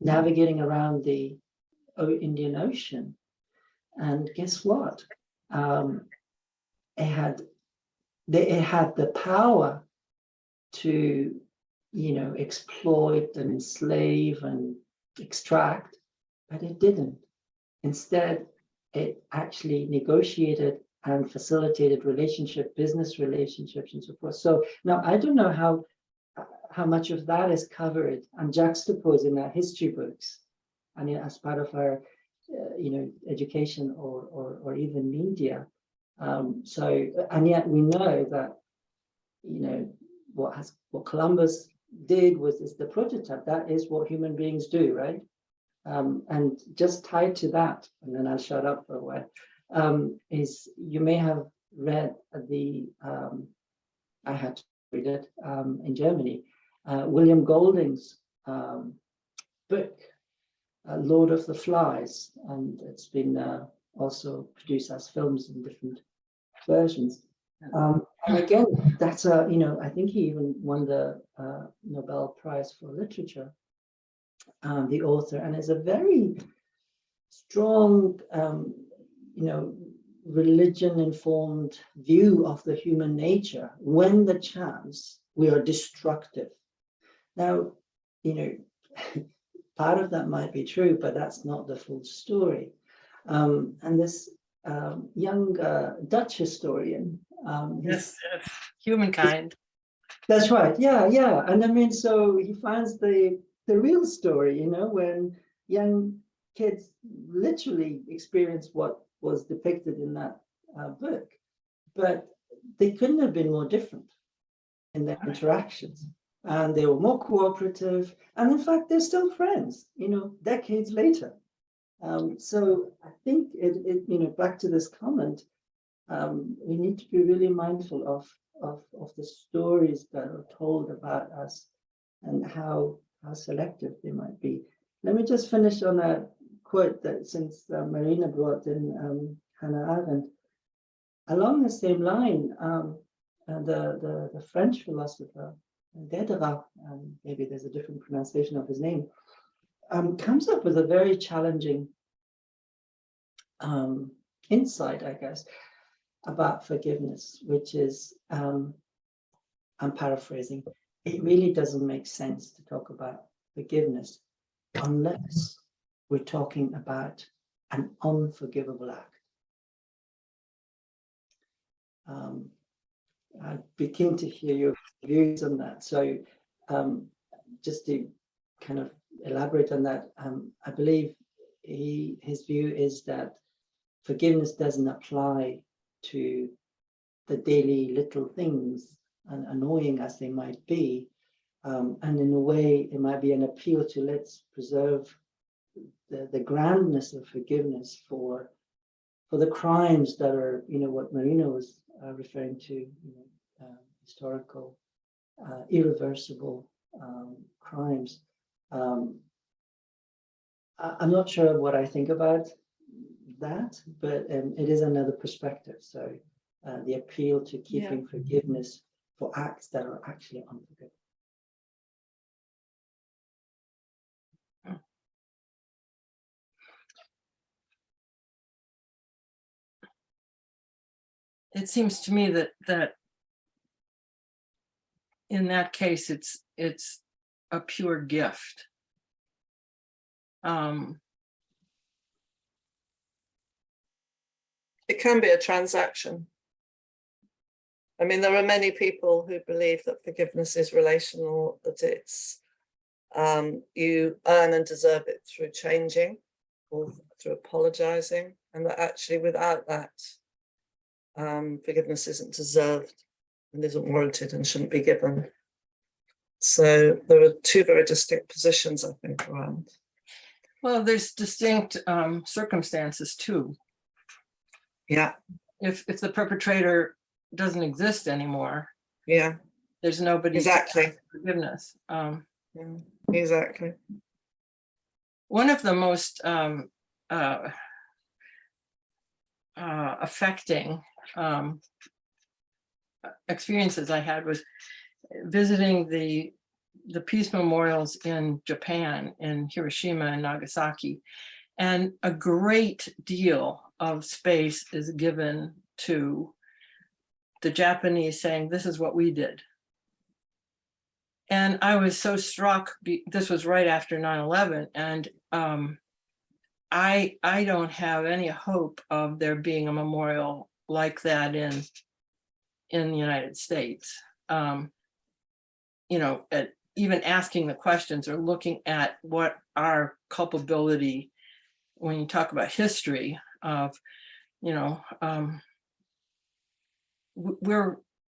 navigating around the Indian Ocean. And guess what? It had the power to, exploit and enslave and extract, but it didn't. Instead, it actually negotiated and facilitated business relationships and so forth. So now I don't know how much of that is covered and juxtaposed in our history books, and as part of our education or even media. So, and yet we know that what Columbus did is the prototype. That is what human beings do, right? And just tied to that, and then I'll shut up for a while, is you may have read I had to read it in Germany, William Golding's book, Lord of the Flies, and it's been also produced as films in different versions. And again, that's I think he even won the Nobel Prize for Literature, the author, and is a very strong, religion-informed view of the human nature. When the chance, we are destructive. Now, part of that might be true, but that's not the full story. And this young Dutch historian. Yes, humankind. That's right. Yeah. And I mean, so he finds the real story, when young kids literally experience what was depicted in that book, but they couldn't have been more different in their interactions. And they were more cooperative. And in fact, they're still friends, decades later. So I think it back to this comment, we need to be really mindful of the stories that are told about us and how selective they might be. Let me just finish on a quote that, since Marina brought in Hannah Arendt, along the same line, the French philosopher Diderot, maybe there's a different pronunciation of his name, comes up with a very challenging insight, I guess, about forgiveness, which is, I'm paraphrasing, it really doesn't make sense to talk about forgiveness unless we're talking about an unforgivable act. I'd be keen to hear your views on that. So just to kind of elaborate on that, I believe his view is that forgiveness doesn't apply to the daily little things, and annoying as they might be. And in a way, it might be an appeal to let's preserve the grandness of forgiveness for the crimes that are, what Marina was referring to, historical, irreversible crimes. I'm not sure what I think about that, but it is another perspective. So the appeal to keeping forgiveness for acts that are actually unforgivable. It seems to me that in that case, it's a pure gift. It can be a transaction. I mean, there are many people who believe that forgiveness is relational, that it's you earn and deserve it through changing or through apologizing, and that actually without that, forgiveness isn't deserved and isn't warranted and shouldn't be given. So there are two very distinct positions, I think, around. Well, there's distinct circumstances too. Yeah. If the perpetrator doesn't exist anymore, Yeah. there's nobody Exactly. to ask forgiveness. Yeah, exactly. One of the most affecting experiences I had was visiting the peace memorials in Japan, in Hiroshima and Nagasaki, and a great deal of space is given to the Japanese saying, this is what we did. And I was so struck, this was right after 9/11, and I don't have any hope of there being a memorial like that in the United States. Even asking the questions or looking at what our culpability, when you talk about history of,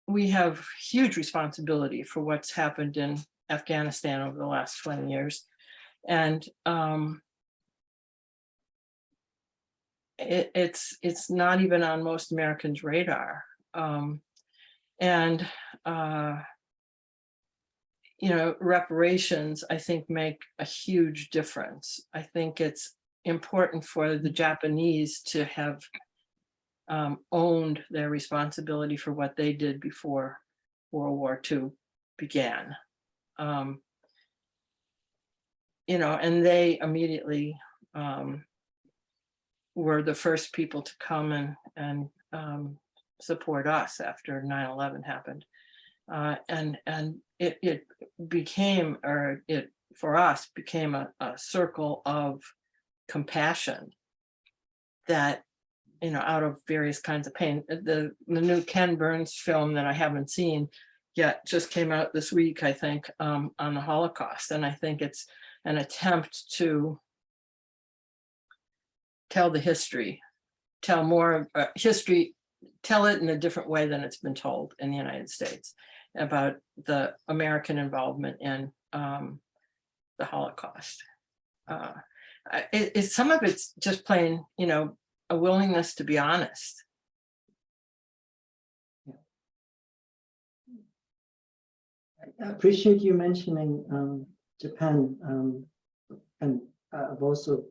we have huge responsibility for what's happened in Afghanistan over the last 20 years. And it's not even on most Americans' radar. Reparations, I think, make a huge difference. I think it's important for the Japanese to have owned their responsibility for what they did before World War II began. And they immediately were the first people to come and support us after 9/11 happened. And it became, or it for us became a circle of compassion that, out of various kinds of pain. The new Ken Burns film that I haven't seen yet just came out this week, I think, on the Holocaust. And I think it's an attempt to tell the history, tell more history, tell it in a different way than it's been told in the United States about the American involvement in the Holocaust. Some of it's just plain, a willingness to be honest I appreciate you mentioning Japan, and I've also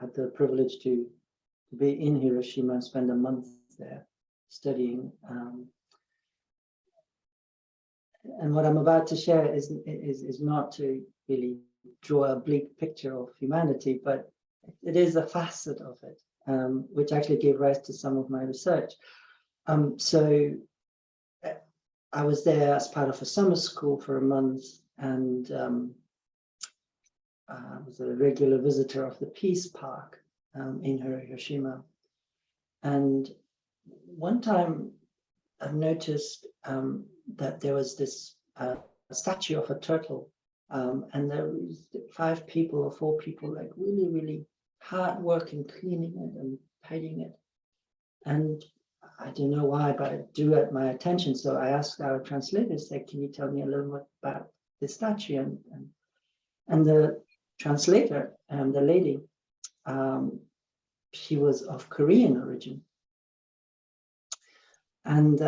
had the privilege to be in Hiroshima and spend a month there studying. And what I'm about to share is not to really draw a bleak picture of humanity, but it is a facet of it, which actually gave rise to some of my research. So I was there as part of a summer school for a month, and I was a regular visitor of the Peace Park in Hiroshima. And one time I've noticed that there was this statue of a turtle, and there was 5 people or 4 people like really, really hard working, cleaning it and painting it. And I don't know why, but it drew at my attention. So I asked our translator, said, can you tell me a little bit about the statue? And the translator, the lady, she was of Korean origin. And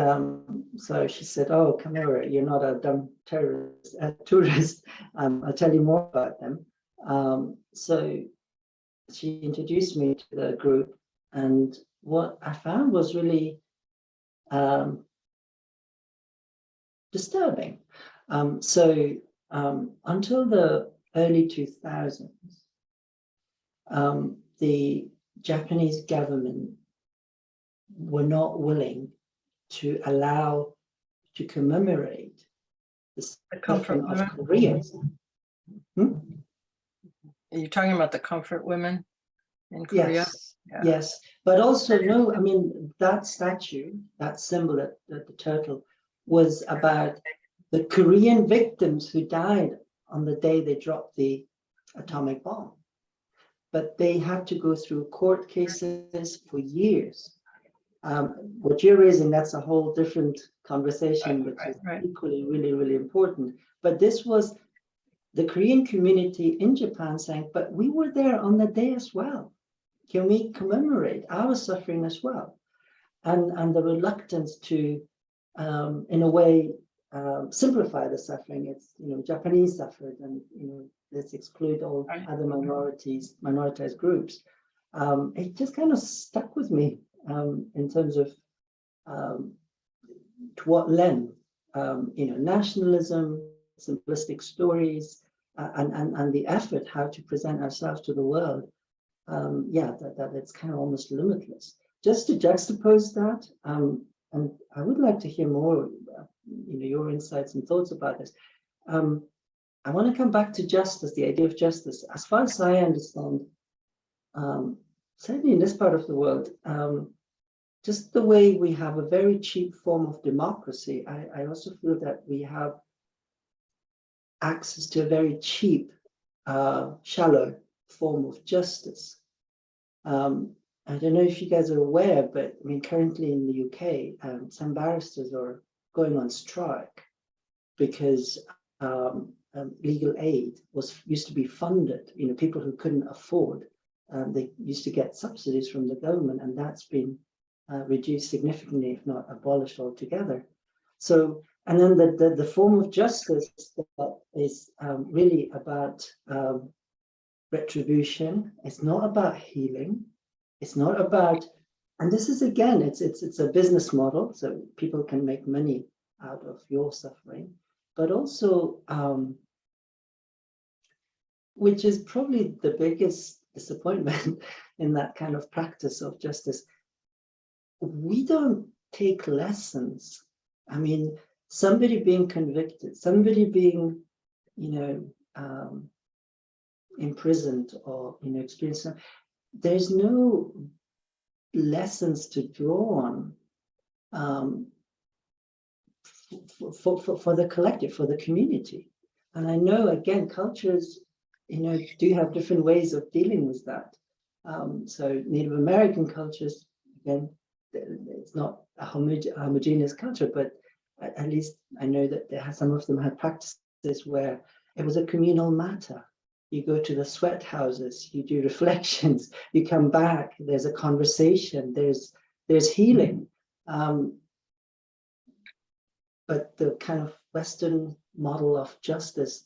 so she said, oh, come over, you're not a dumb tourist. I'll tell you more about them. So she introduced me to the group, and what I found was really disturbing. So until the early 2000s, the Japanese government were not willing to allow to commemorate the comfort suffering of women. Koreans. Are you talking about the comfort women in Korea? Yes, yes, but also no. I mean, that statue, that symbol, the turtle, was about the Korean victims who died on the day they dropped the atomic bomb. But they had to go through court cases for years. What you're raising, that's a whole different conversation, which is equally really, really important. But this was the Korean community in Japan saying, but we were there on the day as well. Can we commemorate our suffering as well? And the reluctance to, in a way, simplify the suffering. It's, Japanese suffered, and, let's exclude all other minoritized groups. It just kind of stuck with me in terms of to what length, nationalism, simplistic stories, and the effort how to present ourselves to the world. That it's kind of almost limitless. Just to juxtapose that, and I would like to hear more, your insights and thoughts about this. I want to come back to justice, the idea of justice. As far as I understand, certainly in this part of the world, just the way we have a very cheap form of democracy, I also feel that we have access to a very cheap, shallow form of justice. I don't know if you guys are aware, but I mean, currently in the UK, some barristers are going on strike because legal aid used to be funded. People who couldn't afford, they used to get subsidies from the government, and that's been reduced significantly, if not abolished altogether. So, and then the form of justice that is really about retribution. It's not about healing. It's not about, and this is again, it's a business model, so people can make money out of your suffering, but also, which is probably the biggest disappointment in that kind of practice of justice. We don't take lessons. I mean, somebody being convicted, somebody being, imprisoned or experiencing, there's no lessons to draw on for the collective, for the community. And I know, again, cultures, do have different ways of dealing with that. So Native American cultures, again, it's not a homogeneous culture, but at least I know that some of them had practices where it was a communal matter. You go to the sweat houses, you do reflections, you come back, there's a conversation, there's healing. But but the kind of Western model of justice,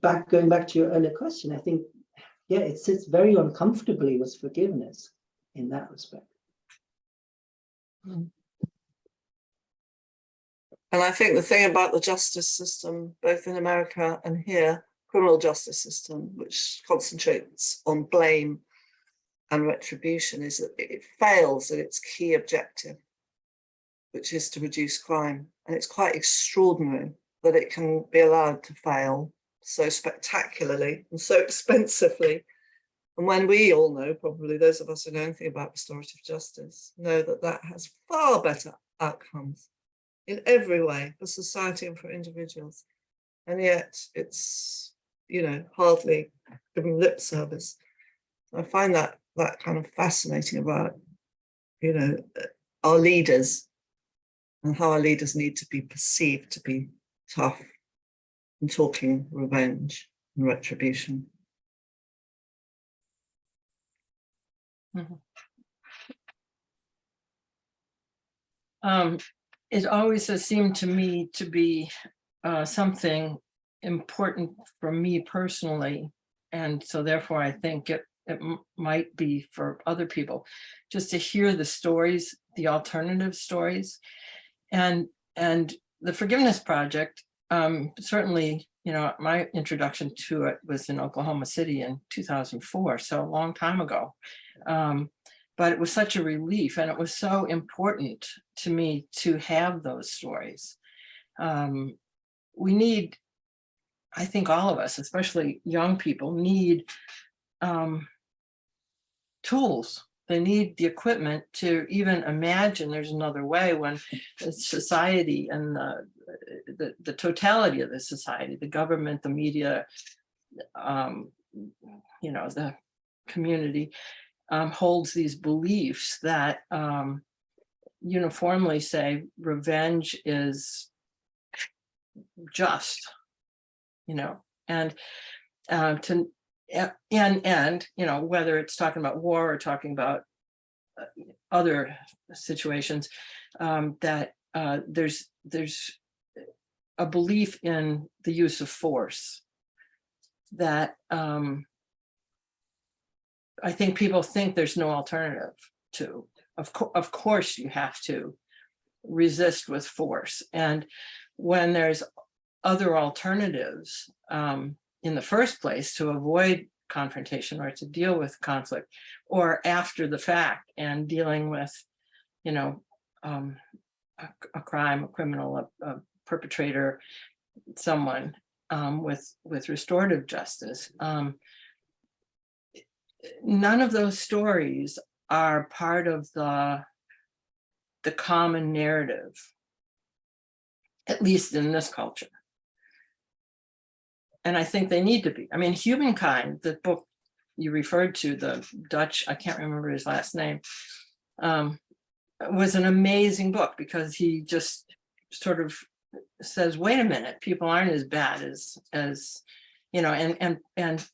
going back to your earlier question, I think, yeah, it sits very uncomfortably with forgiveness in that respect. And I think the thing about the justice system, both in America and here, criminal justice system, which concentrates on blame and retribution, is that it fails at its key objective, which is to reduce crime. And it's quite extraordinary that it can be allowed to fail so spectacularly and so expensively. And when we all know, probably those of us who know anything about restorative justice, know that that has far better outcomes in every way for society and for individuals. And yet it's, you know, hardly given lip service. I find that kind of fascinating about, you know, our leaders and how our leaders need to be perceived to be tough and talking revenge and retribution. It always has seemed to me to be something important for me personally, and so therefore I think it might be for other people, just to hear the stories, the alternative stories, and the Forgiveness Project. Certainly, you know, my introduction to it was in Oklahoma City in 2004, so a long time ago. But it was such a relief, and it was so important to me to have those stories. We need, I think all of us, especially young people, need tools. They need the equipment to even imagine there's another way when society and the totality of the society, the government, the media, you know, the community, holds these beliefs that uniformly say revenge is just, you know, and you know, whether it's talking about war or talking about other situations, that there's a belief in the use of force that I think people think there's no alternative to. Of course you have to resist with force, and when there's other alternatives in the first place to avoid confrontation or to deal with conflict, or after the fact and dealing with, you know, a crime, a criminal, a perpetrator, someone with restorative justice. None of those stories are part of the common narrative, at least in this culture. And I think they need to be. I mean, Humankind, the book you referred to, the Dutch, I can't remember his last name, was an amazing book, because he just sort of says, wait a minute, people aren't as bad as you know, and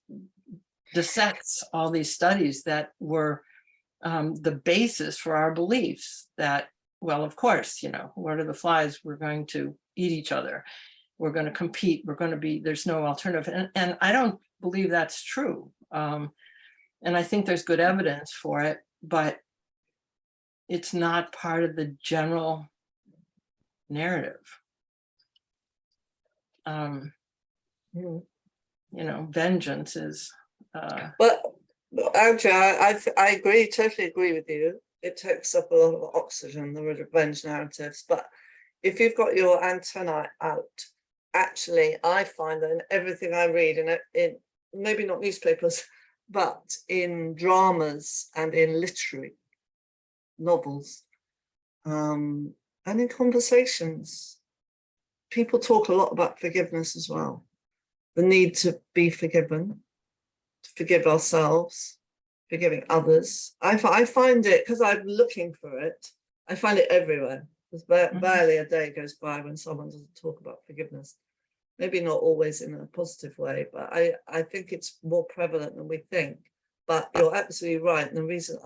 dissects all these studies that were the basis for our beliefs that, well, of course, you know, what are the flies? We're going to eat each other. We're going to compete. We're going to be, there's no alternative. And I don't believe that's true. And I think there's good evidence for it, but it's not part of the general narrative. You know, vengeance is. But Andrea, I agree, totally agree with you. It takes up a lot of oxygen, the revenge narratives. But if you've got your antennae out, actually, I find that in everything I read, in maybe not newspapers, but in dramas and in literary novels, and in conversations, people talk a lot about forgiveness as well. The need to be forgiven, to forgive ourselves, forgiving others. I find it, because I'm looking for it, I find it everywhere. There's barely a day goes by when someone doesn't talk about forgiveness. Maybe not always in a positive way, but I think it's more prevalent than we think. But you're absolutely right. And the reason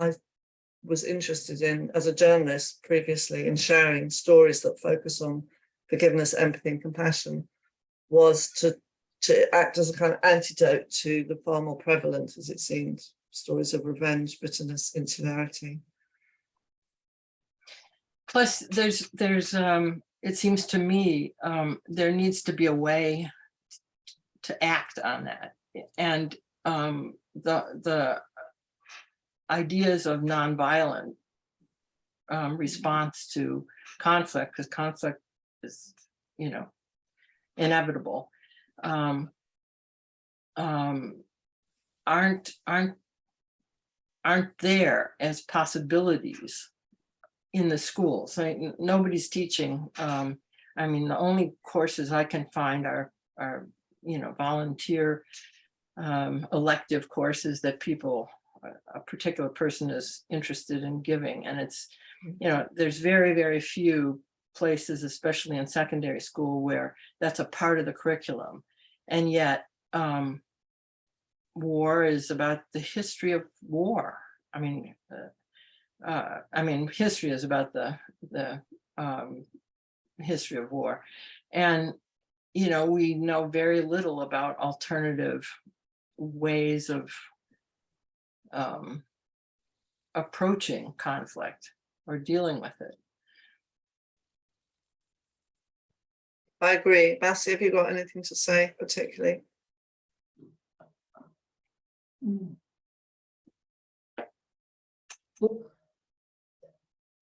was interested in as a journalist previously in sharing stories that focus on forgiveness, empathy, and compassion was to act as a kind of antidote to the far more prevalent, as it seemed, stories of revenge, bitterness, insularity. Plus, there's it seems to me there needs to be a way to act on that, and the ideas of nonviolent response to conflict, because conflict is, you know, inevitable, aren't there as possibilities in the schools. Nobody's teaching. I mean, the only courses I can find are you know, volunteer elective courses that a particular person is interested in giving, and it's, you know, there's very, very few places, especially in secondary school, where that's a part of the curriculum. And yet war is about the history of war. I mean, history is about the history of war. And, you know, we know very little about alternative ways of approaching conflict or dealing with it. I agree. Masi, have you got anything to say particularly? Well,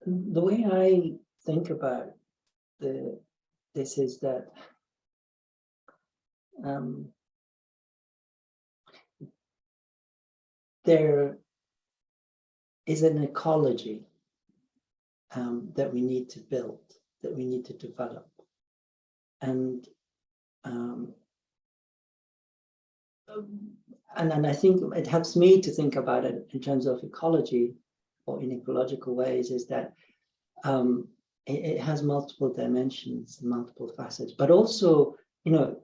the way I think about this is that there is an ecology that we need to build, that we need to develop. And I think it helps me to think about it in terms of ecology or in ecological ways, is that it has multiple dimensions and multiple facets, but also, you know,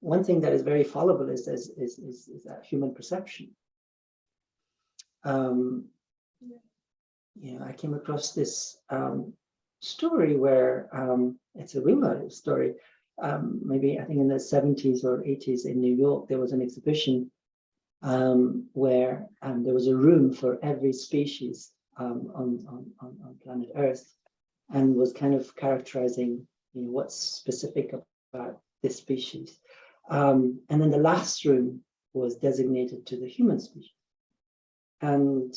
one thing that is very fallible is that human perception. You know, I came across this story where it's a real life story. Maybe I think in the 70s or 80s in New York, there was an exhibition where there was a room for every species on planet Earth, and was kind of characterizing, you know, what's specific about this species. And then the last room was designated to the human species. And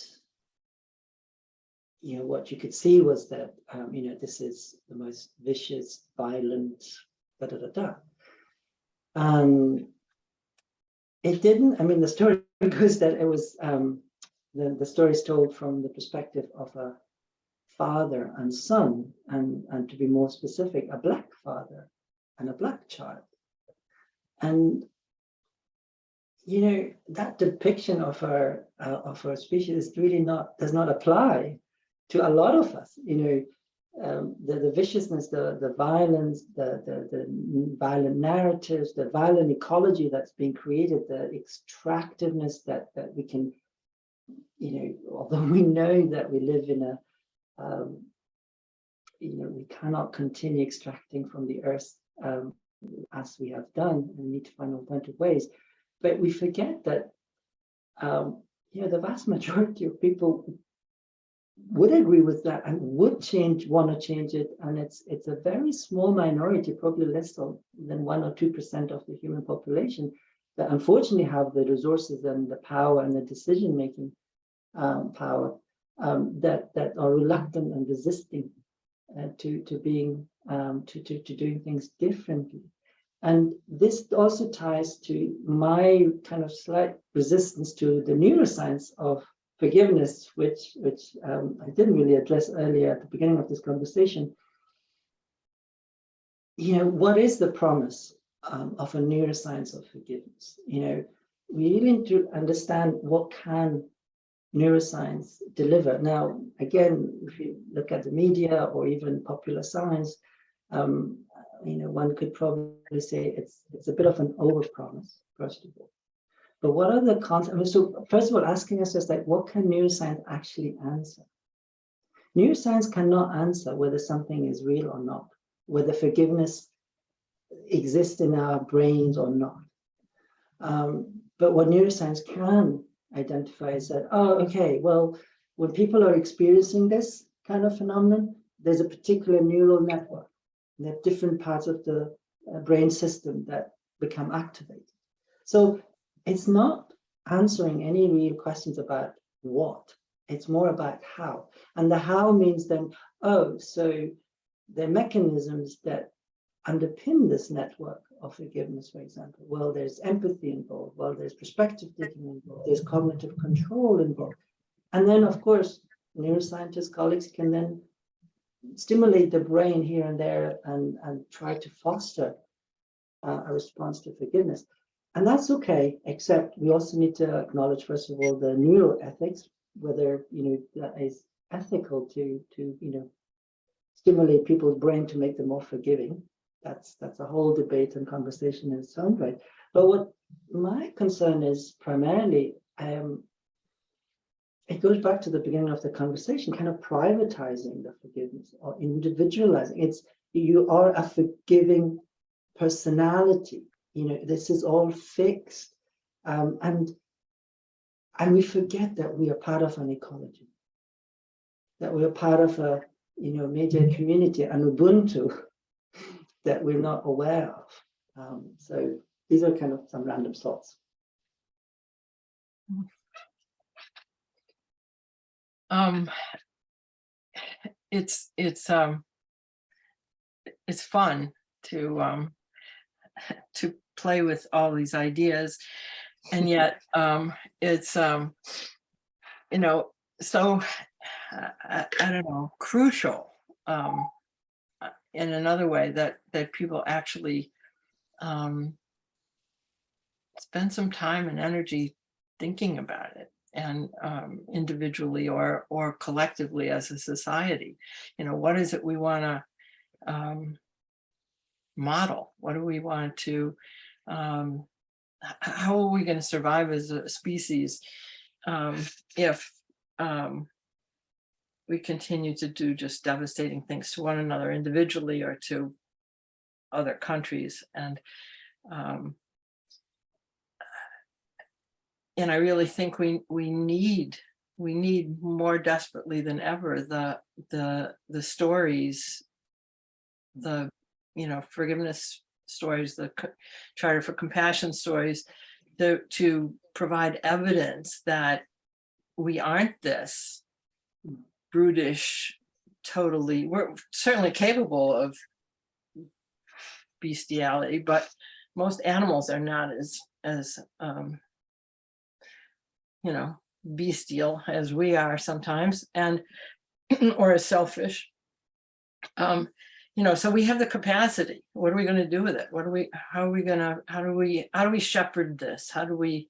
you know, what you could see was that, you know, this is the most vicious, violent, it didn't, I mean, the story goes that it was, the story is told from the perspective of a father and son, and to be more specific, a black father and a black child. And, you know, that depiction of our species really does not apply to a lot of us. You know, the viciousness, the violence, the violent narratives, the violent ecology that's being created, the extractiveness that we can, you know, although we know that we live in a, you know, we cannot continue extracting from the earth as we have done. We need to find alternative ways, but we forget that, you know, the vast majority of people would agree with that and would want to change it, and it's a very small minority, probably less than 1 or 2% of the human population, that unfortunately have the resources and the power and the decision-making power that are reluctant and resisting to being to doing things differently. And this also ties to my kind of slight resistance to the neuroscience of forgiveness, which I didn't really address earlier at the beginning of this conversation. You know, what is the promise of a neuroscience of forgiveness? You know, we really need to understand what can neuroscience deliver. Now, again, if you look at the media or even popular science, you know, one could probably say it's a bit of an overpromise, first of all. But what are the concepts? So first of all, asking us is like, what can neuroscience actually answer? Neuroscience cannot answer whether something is real or not, whether forgiveness exists in our brains or not. But what neuroscience can identify is that, oh, okay, well, when people are experiencing this kind of phenomenon, there's a particular neural network. There are different parts of the brain system that become activated. So it's not answering any real questions about what, it's more about how. And the how means then, oh, so there are mechanisms that underpin this network of forgiveness, for example. Well, there's empathy involved, well, there's perspective taking involved, there's cognitive control involved. And then, of course, neuroscientist colleagues can then stimulate the brain here and there and try to foster a response to forgiveness. And that's okay, except we also need to acknowledge, first of all, the neuroethics, whether that is ethical to stimulate people's brain to make them more forgiving. That's a whole debate and conversation in its own right. But what my concern is primarily, it goes back to the beginning of the conversation, kind of privatizing the forgiveness or individualizing. It's you are a forgiving personality. This is all fixed, and we forget that we are part of an ecology, that we are part of a major community, an Ubuntu that we're not aware of. So these are kind of some random thoughts. It's fun to play with all these ideas, and yet it's so I don't know, crucial in another way that people actually spend some time and energy thinking about it, and individually or collectively as a society. What is it we want to model? What do we want to how are we going to survive as a species if we continue to do just devastating things to one another individually or to other countries? And I really think we need more desperately than ever the stories, the forgiveness stories, the Charter for Compassion stories, to provide evidence that we aren't this brutish, totally. We're certainly capable of bestiality, but most animals are not as bestial as we are sometimes, and or as selfish. So we have the capacity. What are we going to do with it? How do we shepherd this? How do we,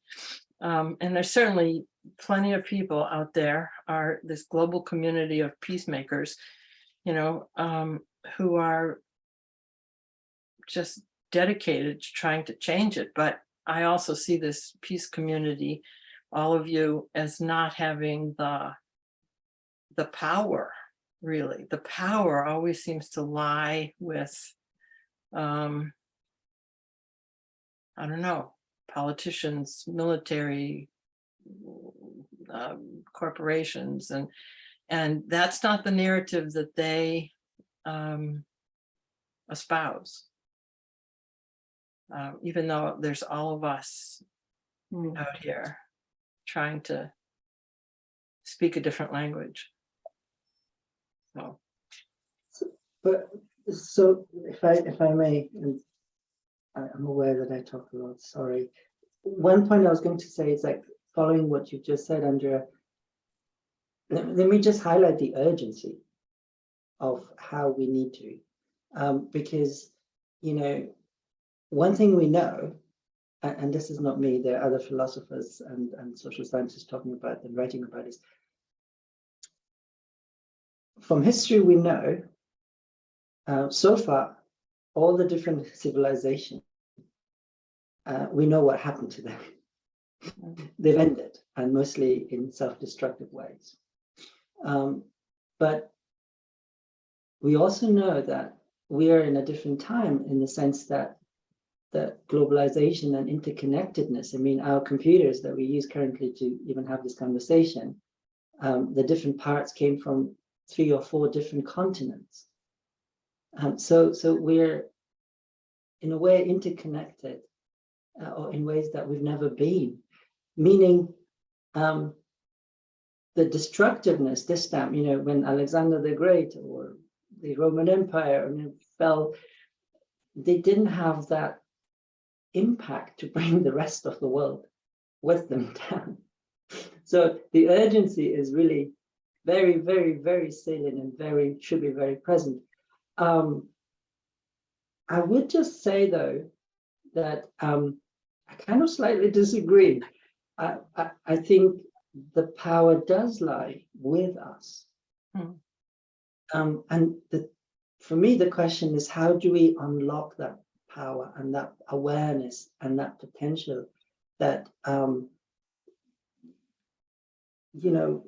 and there's certainly plenty of people out there, are this global community of peacemakers, who are just dedicated to trying to change it. But I also see this peace community, all of you, as not having the power. Really, the power always seems to lie with, I don't know, politicians, military, corporations, and that's not the narrative that they espouse. Even though there's all of us out here trying to speak a different language. So if I may, and I'm aware that I talk a lot, sorry. One point I was going to say is, like, following what you just said, Andrea, let me just highlight the urgency of how we need to, because, one thing we know, and this is not me, there are other philosophers and social scientists talking about and writing about this. From history, we know, so far, all the different civilizations, we know what happened to them. they've ended, and mostly in self-destructive ways. But we also know that we are in a different time, in the sense that globalization and interconnectedness, I mean, our computers that we use currently to even have this conversation, the different parts came from 3 or 4 different continents. So we're in a way interconnected, or in ways that we've never been, meaning the destructiveness this time, you know, when Alexander the Great or the Roman Empire, I mean, fell, they didn't have that impact to bring the rest of the world with them down. So the urgency is really very, very, very salient and should be very present. I would just say, though, that I kind of slightly disagree. I think the power does lie with us. And for me, the question is, how do we unlock that power and that awareness and that potential that, you know,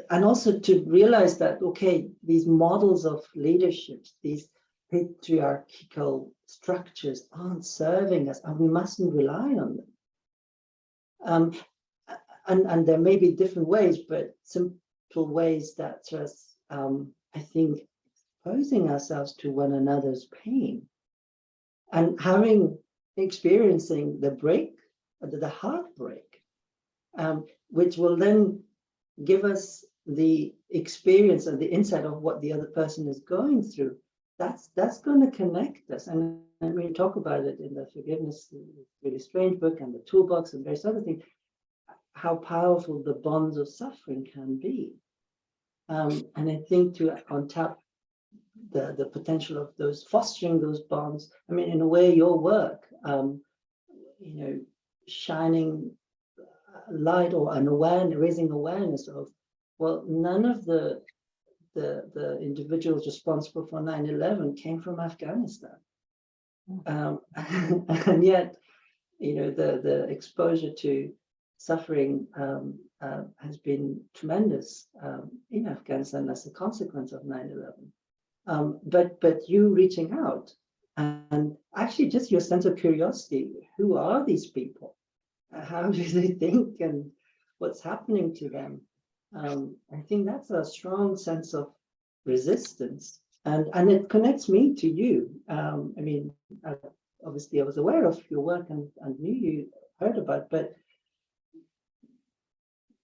and also to realize that, okay, these models of leadership, these patriarchal structures aren't serving us, and we mustn't rely on them. And there may be different ways, but simple ways that just, I think, exposing ourselves to one another's pain and experiencing the heartbreak, which will then give us the experience and the insight of what the other person is going through. That's going to connect us. And we talk about it in the Forgiveness, Really Strange book, and the Toolbox and various other things, how powerful the bonds of suffering can be. And I think to untap the potential of those, fostering those bonds, I mean, in a way, your work, you know, shining light or raising awareness of, well, none of the individuals responsible for 9/11 came from Afghanistan. And yet, you know, the exposure to suffering has been tremendous in Afghanistan as a consequence of 9/11. But you reaching out and actually just your sense of curiosity, who are these people? How do they think and what's happening to them? I think that's a strong sense of resistance, and it connects me to you. I mean, obviously I was aware of your work and knew you heard about, but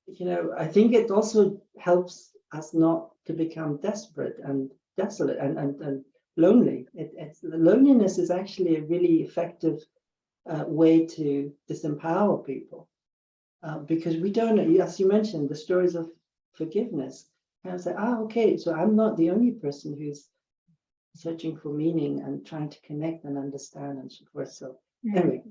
you know, I think it also helps us not to become desperate and desolate and lonely. The loneliness is actually a really effective way to disempower people, because we don't know, as you mentioned, the stories of forgiveness. And I say, okay, so I'm not the only person who's searching for meaning and trying to connect and understand and so forth. So anyway.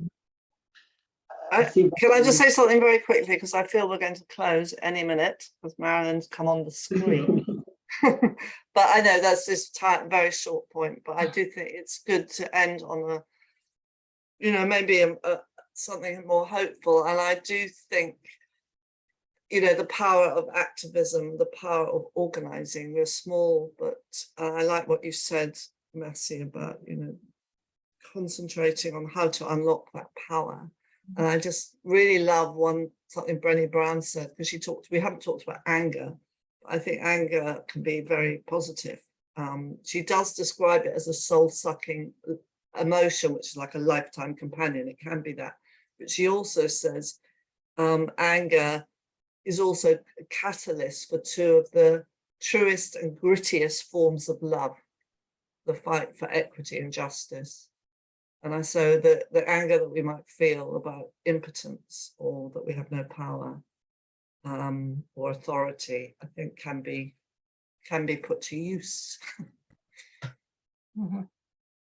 Can I just say something very quickly, because I feel we're going to close any minute because Marilyn's come on the screen. But I know that's this very short point, but I do think it's good to end on a, you know, maybe something more hopeful. And I do think, you know, the power of activism, the power of organizing, we're small, but I like what you said, Masi, about, you know, concentrating on how to unlock that power. And I just really love something Brené Brown said, because we haven't talked about anger, but I think anger can be very positive. She does describe it as a soul-sucking emotion, which is like a lifetime companion. It can be that. But she also says anger is also a catalyst for 2 of the truest and grittiest forms of love, the fight for equity and justice. And so the anger that we might feel about impotence or that we have no power or authority, I think can be put to use.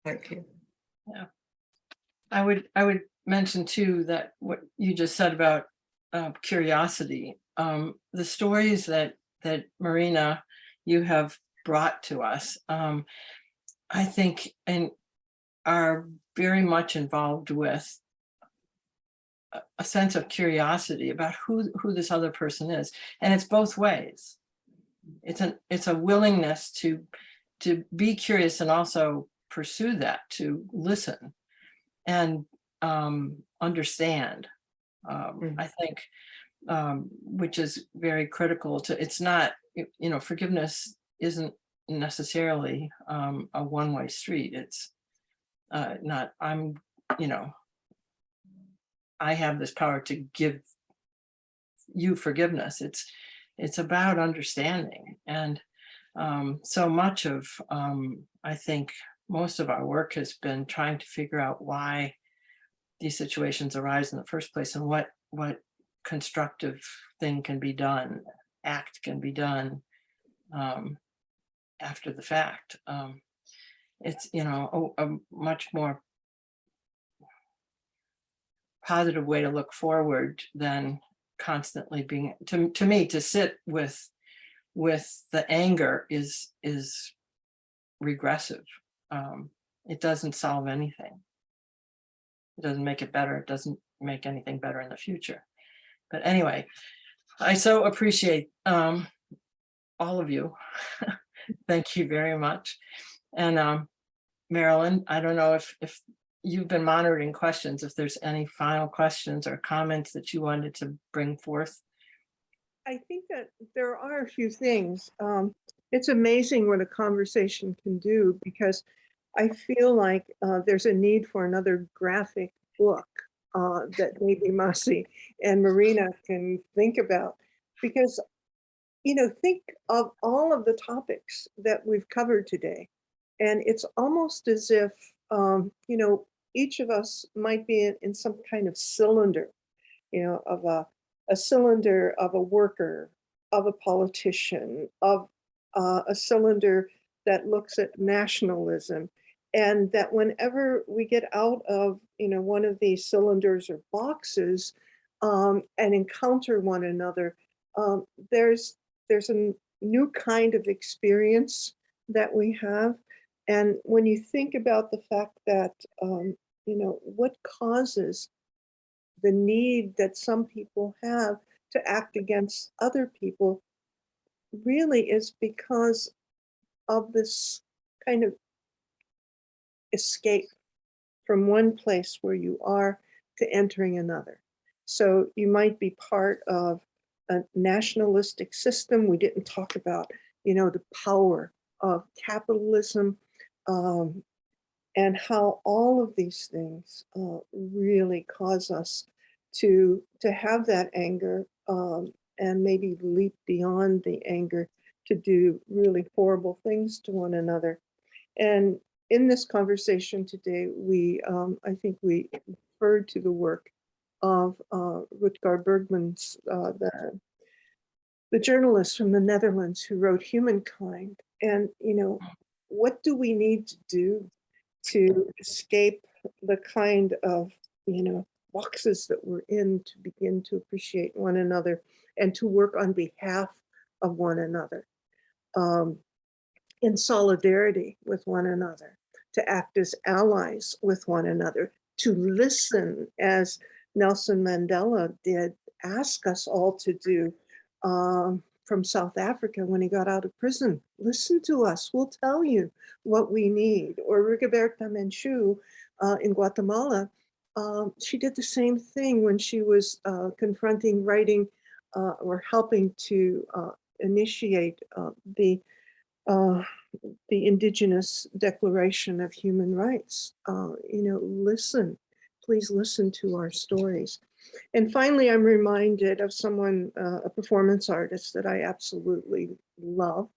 Thank you. Yeah, I would mention too that what you just said about curiosity, the stories that Marina, you have brought to us, I think, and are very much involved with a sense of curiosity about who this other person is. And it's both ways. It's a willingness to be curious and also pursue that, to listen and understand. I think, which is very critical to, it's not, you know, forgiveness isn't necessarily a one-way street. It's not, you know, I have this power to give you forgiveness. It's about understanding. And so much of, I think most of our work has been trying to figure out why these situations arise in the first place, and what constructive thing can be done, act can be done after the fact. It's, you know, a much more positive way to look forward than constantly being, to me, to sit with the anger is regressive. It doesn't solve anything. It doesn't make it better. It doesn't make anything better in the future. But anyway, I so appreciate all of you. Thank you very much. And Marilyn, I don't know if you've been monitoring questions, if there's any final questions or comments that you wanted to bring forth. I think that there are a few things. It's amazing what a conversation can do, because I feel like there's a need for another graphic book that maybe Masi and Marina can think about, because, you know, think of all of the topics that we've covered today. And it's almost as if, you know, each of us might be in some kind of cylinder, you know, of a cylinder of a worker, of a politician, of a cylinder that looks at nationalism. And that whenever we get out of, you know, one of these cylinders or boxes and encounter one another, there's a new kind of experience that we have. And when you think about the fact that, you know, what causes the need that some people have to act against other people really is because of this kind of escape from one place where you are to entering another. So you might be part of a nationalistic system. We didn't talk about, you know, the power of capitalism and how all of these things really cause us to have that anger and maybe leap beyond the anger to do really horrible things to one another. And in this conversation today, we I think we referred to the work of Rutger Bregman's, the journalist from the Netherlands who wrote Humankind. And, you know, what do we need to do to escape the kind of, you know, boxes that we're in, to begin to appreciate one another and to work on behalf of one another, in solidarity with one another, to act as allies with one another, to listen as Nelson Mandela did ask us all to do from South Africa when he got out of prison. Listen to us, we'll tell you what we need. Or Rigoberta Menchú in Guatemala, she did the same thing when she was confronting, writing, or helping to initiate the Indigenous Declaration of Human Rights. You know, listen, please listen to our stories. And finally, I'm reminded of someone, a performance artist that I absolutely love,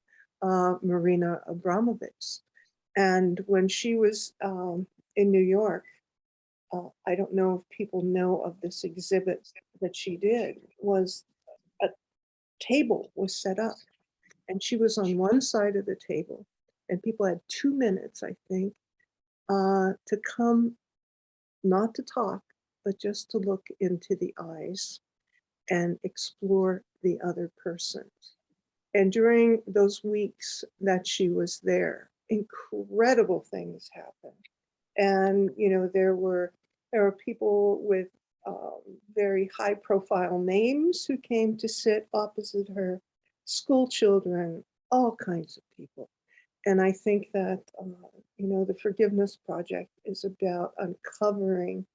Marina Abramovich. And when she was in New York, I don't know if people know of this exhibit that she did, was a table was set up and she was on one side of the table and people had 2 minutes, I think, to come, not to talk, but just to look into the eyes and explore the other person. And during those weeks that she was there, incredible things happened. And, you know, there were people with very high profile names who came to sit opposite her, school children, all kinds of people. And I think that, you know, the Forgiveness Project is about uncovering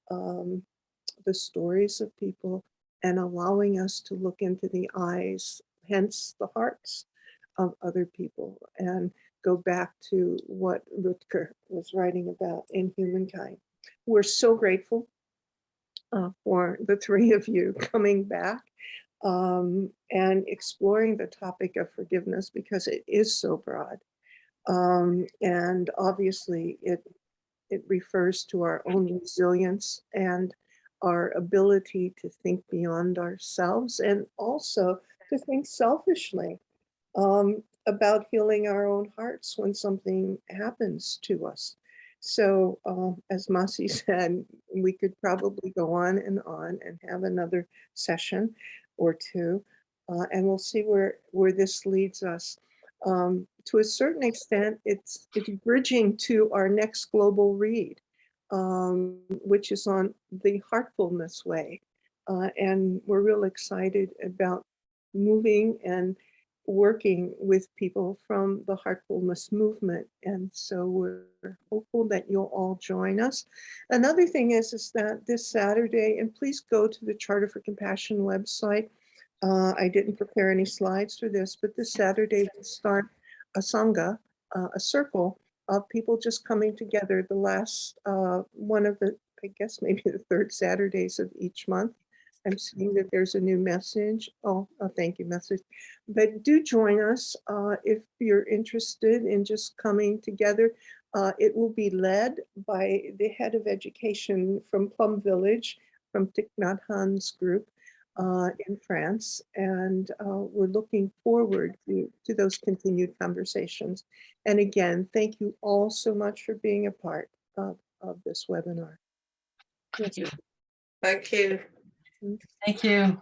the stories of people and allowing us to look into the eyes, hence the hearts of other people, and go back to what Rutger was writing about in Humankind. We're so grateful for the three of you coming back and exploring the topic of forgiveness, because it is so broad. And obviously it refers to our own resilience and our ability to think beyond ourselves, and also to think selfishly about healing our own hearts when something happens to us. So as Masi said, we could probably go on and have another session or two, and we'll see where this leads us. To a certain extent, it's bridging to our next global read, which is on the Heartfulness Way. And we're real excited about moving and working with people from the Heartfulness movement. And so we're hopeful that you'll all join us. Another thing is that this Saturday, and please go to the Charter for Compassion website. I didn't prepare any slides for this, but this Saturday we'll start a Sangha, a circle of people just coming together the last one of the, I guess maybe the third Saturdays of each month. I'm seeing that there's a new message. Oh, thank you, message. But do join us if you're interested in just coming together. It will be led by the head of education from Plum Village, from Thich Nhat Hanh's group in France. And we're looking forward to those continued conversations. And again, thank you all so much for being a part of this webinar. Thank you. Thank you. Thank you.